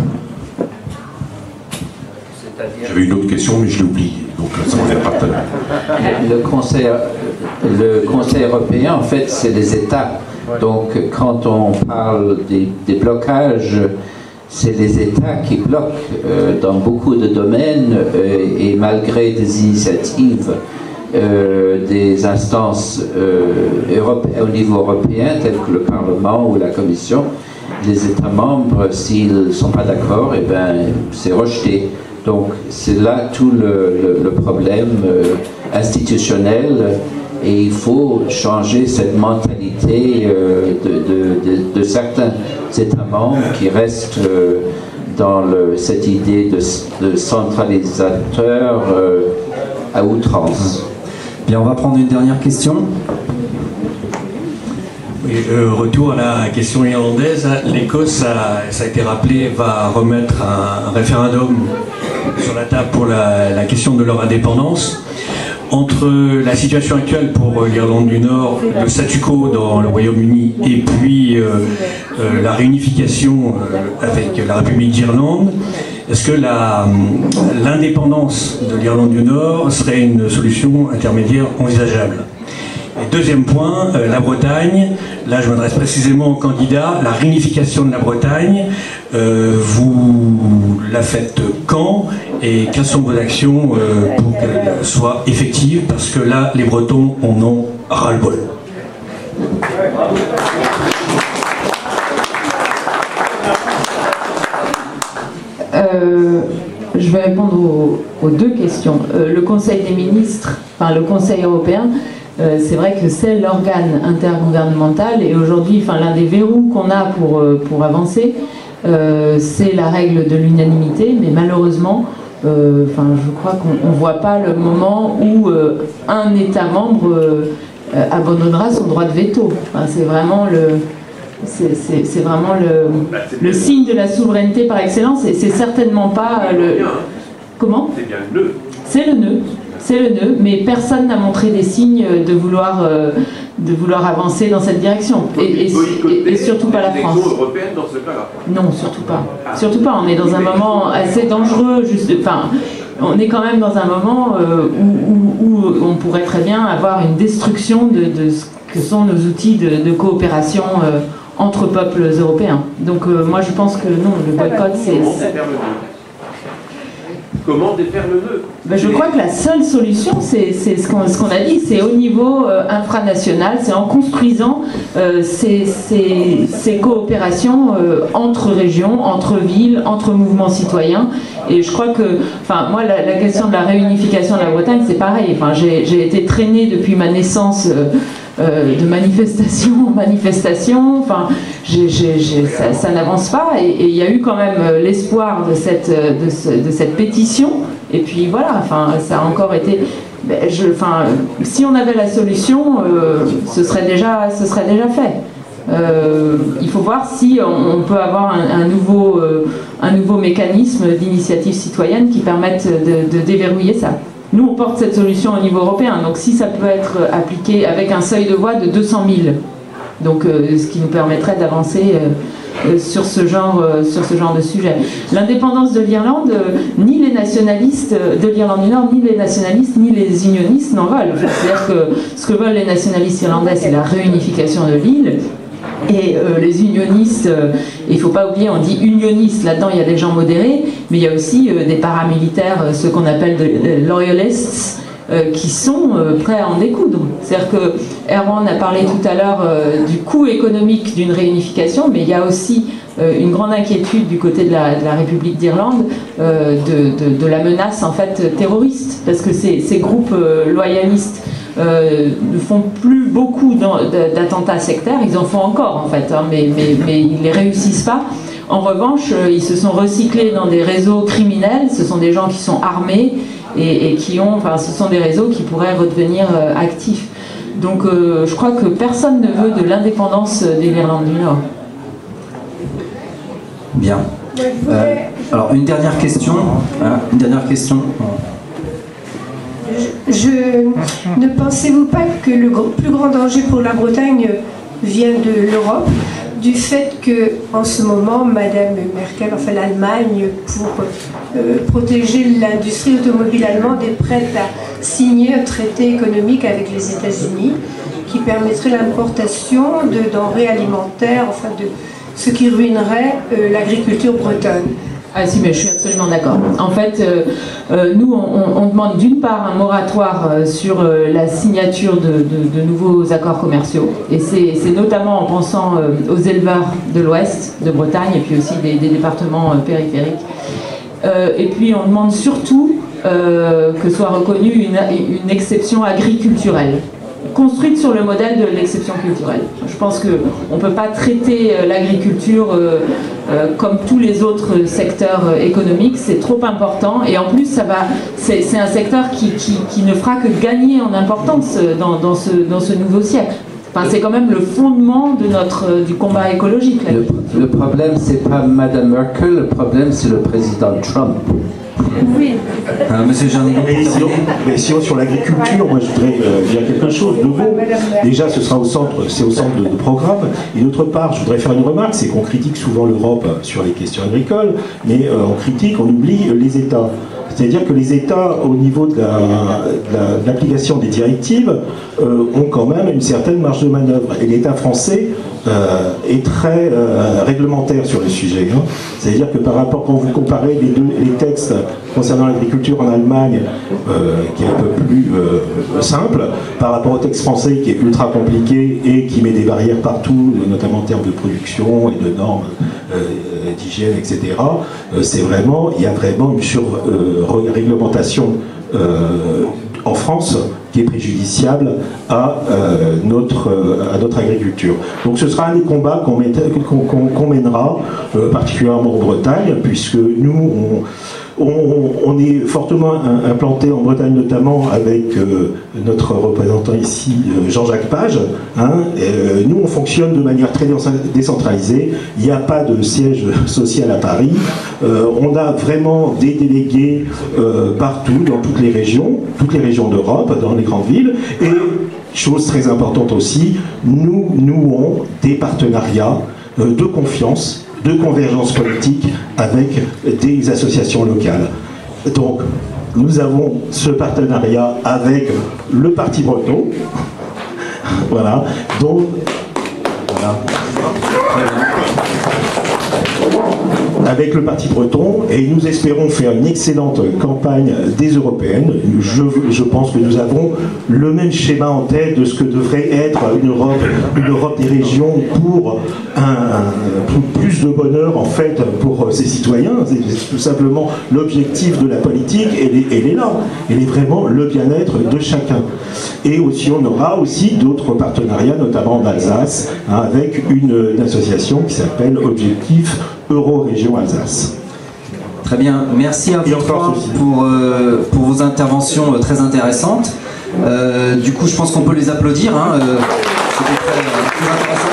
J'avais une autre question, mais je l'ai oubliée, donc ça ne reviendra pas. Le Conseil européen, en fait, c'est les États. Donc, quand on parle des blocages, c'est les États qui bloquent dans beaucoup de domaines et malgré des initiatives des instances au niveau européen, telles que le Parlement ou la Commission, les États membres, s'ils ne sont pas d'accord, eh ben, c'est rejeté. Donc c'est là tout le problème institutionnel et il faut changer cette mentalité de certains États membres qui restent dans cette idée de centralisateur à outrance. Bien, on va prendre une dernière question. Oui, retour à la question irlandaise. L'Écosse, ça a été rappelé, va remettre un référendum sur la table pour la question de leur indépendance. Entre la situation actuelle pour l'Irlande du Nord, le statu quo dans le Royaume-Uni et puis la réunification avec la République d'Irlande, est-ce que l'indépendance de l'Irlande du Nord serait une solution intermédiaire envisageable? Et deuxième point, la Bretagne, là je m'adresse précisément au candidat, la réunification de la Bretagne, vous la faites quand et quelles sont vos actions pour qu'elle soit effective? Parce que là, les Bretons en ont ras-le-bol. Je vais répondre aux deux questions. Le Conseil des ministres, enfin le Conseil européen, c'est vrai que c'est l'organe intergouvernemental et aujourd'hui, enfin, l'un des verrous qu'on a pour avancer, c'est la règle de l'unanimité, mais malheureusement, enfin, je crois qu'on ne voit pas le moment où un État membre abandonnera son droit de veto. Enfin, c'est vraiment le signe de la souveraineté par excellence et c'est certainement pas le... Comment ? C'est bien le nœud. C'est le nœud. C'est le nœud, mais personne n'a montré des signes de vouloir avancer dans cette direction. Et surtout pas la France. Européenne dans ce cas-là. Non, surtout pas. Surtout pas. On est dans un moment assez dangereux. Enfin, on est quand même dans un moment où on pourrait très bien avoir une destruction de ce que sont nos outils de coopération entre peuples européens. Donc moi je pense que non, le boycott c'est... Comment défaire le nœud? Ben, je crois que la seule solution, c'est ce qu'on a dit, c'est au niveau infranational, c'est en construisant ces coopérations entre régions, entre villes, entre mouvements citoyens. Et je crois que, enfin, moi, la question de la réunification de la Bretagne, c'est pareil. Enfin, j'ai été traînée depuis ma naissance de manifestation en manifestation. Enfin, ça n'avance pas. Et il y a eu quand même l'espoir de cette pétition. Et puis voilà, enfin, ça a encore été... si on avait la solution, ce serait déjà fait. Il faut voir si on peut avoir un nouveau mécanisme d'initiative citoyenne qui permette de déverrouiller ça. Nous, on porte cette solution au niveau européen, donc si ça peut être appliqué avec un seuil de voix de 200 000, donc ce qui nous permettrait d'avancer sur ce genre de sujet. L'indépendance de l'Irlande, ni les nationalistes de l'Irlande du Nord, ni les nationalistes, ni les unionistes n'en veulent. C'est-à-dire que ce que veulent les nationalistes irlandais, c'est la réunification de l'île. Et les unionistes, il ne faut pas oublier, on dit unionistes, là-dedans il y a des gens modérés, mais il y a aussi des paramilitaires, ceux qu'on appelle des loyalists, qui sont prêts à en découdre. C'est-à-dire que Erwan a parlé tout à l'heure du coût économique d'une réunification, mais il y a aussi une grande inquiétude du côté de la République d'Irlande de la menace en fait terroriste, parce que ces groupes loyalistes ne font plus beaucoup d'attentats sectaires, ils en font encore en fait, hein, mais ils ne les réussissent pas. En revanche, ils se sont recyclés dans des réseaux criminels, ce sont des gens qui sont armés et qui ont, enfin, ce sont des réseaux qui pourraient redevenir actifs. Donc je crois que personne ne veut de l'indépendance de l'Irlande du Nord. Bien. Alors une dernière question. Hein, une dernière question. Ne pensez-vous pas que le plus grand danger pour la Bretagne vient de l'Europe, du fait que en ce moment, Madame Merkel, enfin l'Allemagne, pour protéger l'industrie automobile allemande, est prête à signer un traité économique avec les États-Unis qui permettrait l'importation de denrées alimentaires, enfin de ce qui ruinerait l'agriculture bretonne. Ah si, mais je suis absolument d'accord. En fait, nous, on demande d'une part un moratoire sur la signature de nouveaux accords commerciaux. Et c'est notamment en pensant aux éleveurs de l'Ouest, de Bretagne, et puis aussi des départements périphériques. Et puis on demande surtout que soit reconnue une exception agriculturelle, construite sur le modèle de l'exception culturelle. Je pense qu'on ne peut pas traiter l'agriculture comme tous les autres secteurs économiques, c'est trop important, et en plus c'est un secteur qui ne fera que gagner en importance dans ce nouveau siècle. Enfin, c'est quand même le fondement du combat écologique. Là. Le problème, c'est pas Madame Merkel, le problème, c'est le président Trump. Oui. Monsieur Jean, mais sinon, sur l'agriculture, moi je voudrais dire quelque chose de beau. Déjà, c'est au centre de programme. Et d'autre part, je voudrais faire une remarque, c'est qu'on critique souvent l'Europe sur les questions agricoles, mais on critique, on oublie les États. C'est-à-dire que les États, au niveau de l'application des directives, ont quand même une certaine marge de manœuvre. Et l'État français est très réglementaire sur le sujet. Hein. C'est-à-dire que par rapport, quand vous comparez les textes concernant l'agriculture en Allemagne, qui est un peu plus simple, par rapport au texte français qui est ultra compliqué et qui met des barrières partout, notamment en termes de production et de normes d'hygiène, etc., il y a vraiment une surréglementation en France qui est préjudiciable à notre agriculture. Donc ce sera un des combats qu'on mènera, particulièrement en Bretagne, puisque nous, on est fortement implanté en Bretagne, notamment avec notre représentant ici, Jean-Jacques Page. Hein, nous, on fonctionne de manière très décentralisée. Il n'y a pas de siège social à Paris. On a vraiment des délégués partout, dans toutes les régions d'Europe, dans les grandes villes. Et, chose très importante aussi, nous nouons des partenariats de confiance, de convergence politique avec des associations locales. Donc, nous avons ce partenariat avec le Parti breton, voilà, donc, voilà. Avec le Parti breton, et nous espérons faire une excellente campagne des européennes. Je pense que nous avons le même schéma en tête de ce que devrait être une Europe des régions pour plus de bonheur en fait pour ses citoyens. C'est tout simplement l'objectif de la politique, elle est là. Elle est vraiment le bien-être de chacun. Et aussi, on aura aussi d'autres partenariats, notamment en Alsace, hein, avec une association qui s'appelle Objectif Euro-Région Alsace. Très bien, merci à vous trois pour vos interventions très intéressantes. Du coup, je pense qu'on peut les applaudir. Hein, c'était très intéressant.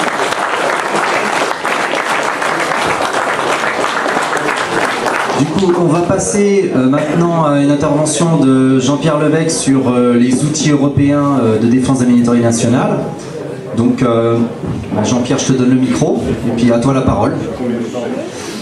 Du coup, on va passer maintenant à une intervention de Jean-Pierre Levesque sur les outils européens de défense des militaires nationales. Donc, Jean-Pierre, je te donne le micro, et puis à toi la parole.